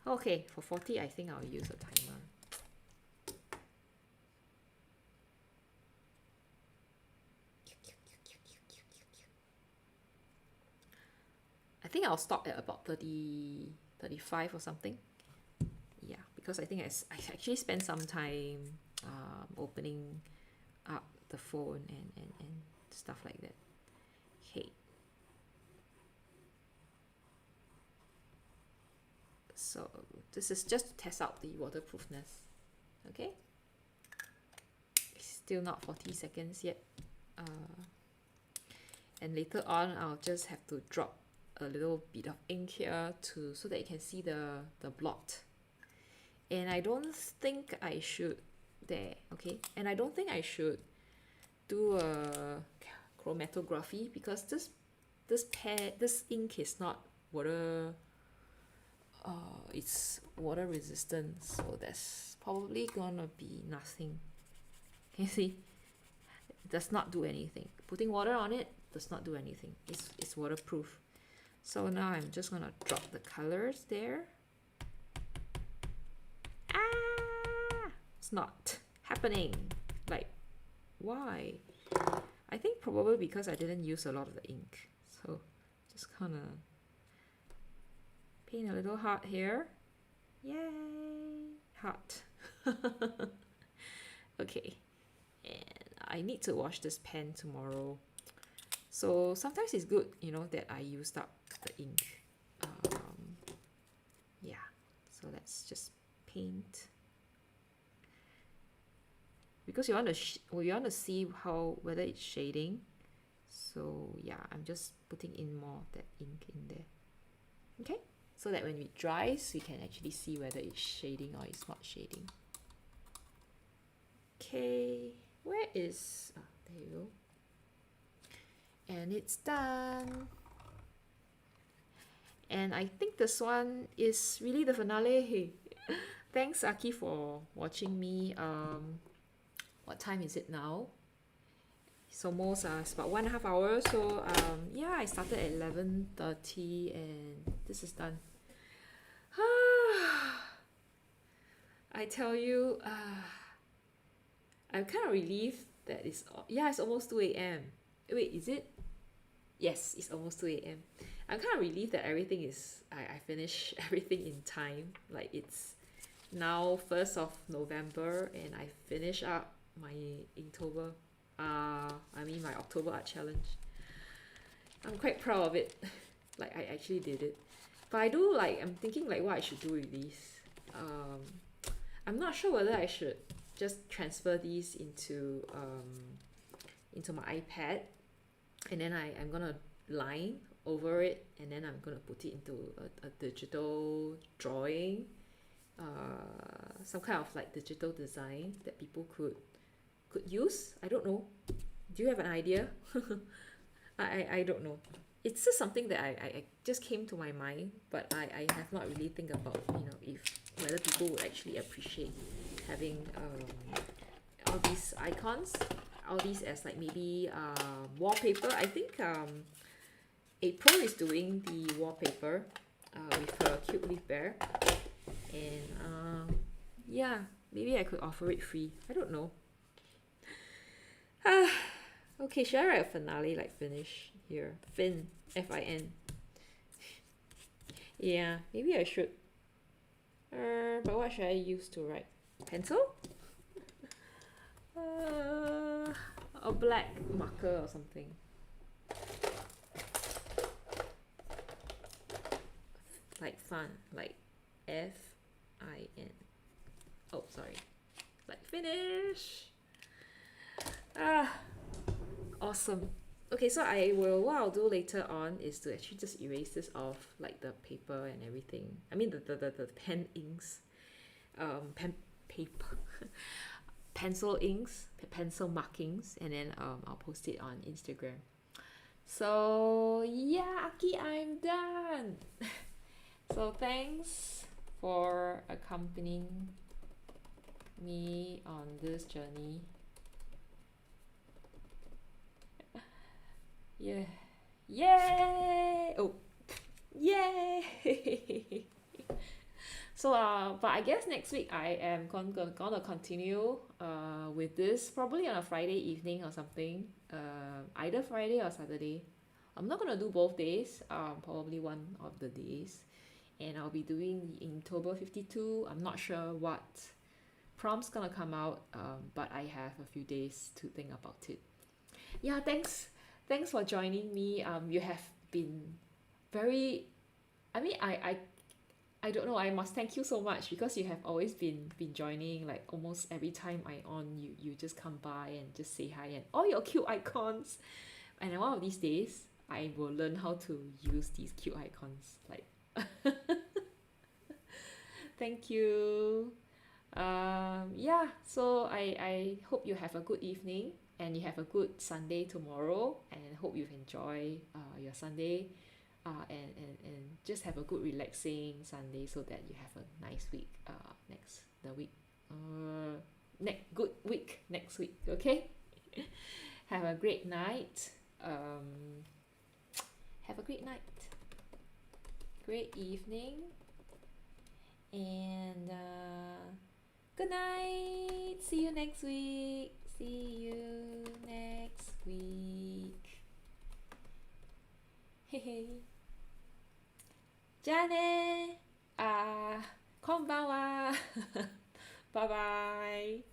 Okay, for 40, I think I'll use a timer. I think I'll stop at about 30, 35 or something. Yeah, because I think I actually spent some time opening up the phone and stuff like that. Okay. So this is just to test out the waterproofness. Okay. Still not 40 seconds yet. And later on, I'll just have to drop a little bit of ink here so that you can see the blot. And I don't think I should and I don't think I should do a chromatography because this ink is not water it's water resistant, so that's probably gonna be nothing. Can you see? It does not do anything. Putting water on it does not do anything. It's waterproof. So now I'm just gonna drop the colors there. It's not happening. Like, why? I think probably because I didn't use a lot of the ink. So just kind of paint a little heart here. Yay! Heart. Okay. And I need to wash this pen tomorrow. So sometimes it's good, that I used up the ink. Yeah. So let's just paint. because we want to see whether it's shading. So yeah, I'm just putting in more of that ink in there. Okay, so that when it dries, we can actually see whether it's shading or it's not shading. Okay, where is, there you go. And it's done. And I think this one is really the finale. Thanks, Aki, for watching me. What time is it now? It's almost it's about 1.5 hours. So yeah, I started at 11:30 and this is done. I tell you, I'm kind of relieved that it's almost 2 a.m. Wait, is it? Yes, it's almost 2 a.m. I'm kind of relieved that everything is, I finished everything in time. Like it's now 1st of November and I finish up my Inktober, my October art challenge. I'm quite proud of it. Like I actually did it. But I'm thinking like what I should do with these. I'm not sure whether I should just transfer these into my iPad, and then I'm gonna line over it, and then I'm gonna put it into a digital drawing, some kind of like digital design that people could use. I don't know. Do you have an idea? I don't know. It's just something that I just came to my mind, but I have not really think about, whether people would actually appreciate having all these icons, all these as like maybe wallpaper. I think April is doing the wallpaper with her cute leaf bear, and yeah, maybe I could offer it free. I don't know. Okay, should I write a finale, like finish here? Fin, Fin. Yeah, maybe I should. But what should I use to write? Pencil? A black marker or something. Like fun, like Fin. Oh, sorry. Like finish. Awesome. Okay, so what I'll do later on is to actually just erase this off, like the paper and everything. I mean the pen inks, pen paper, pencil inks, pencil markings, and then I'll post it on Instagram. So yeah, Aki, I'm done. So thanks for accompanying me on this journey. Yeah. Yay! Oh, yay! So but I guess next week I am gonna continue with this, probably on a Friday evening or something. Either Friday or Saturday. I'm not gonna do both days. Probably one of the days, and I'll be doing the Inktober 52. I'm not sure what prompt's gonna come out. But I have a few days to think about it. Yeah, thanks for joining me. You have been very, I don't know, I must thank you so much, because you have always been joining, like almost every time I on, you just come by and just say hi and all your cute icons. And one of these days I will learn how to use these cute icons, like thank you. Yeah, so I hope you have a good evening and you have a good Sunday tomorrow, and hope you enjoy your Sunday, and just have a good relaxing Sunday, so that you have a nice week good week next week. Okay. Have a great night. Have a great night, great evening, and good night. See you next week. See you next week. Hey. じゃあね。こんばんは。バイバイ。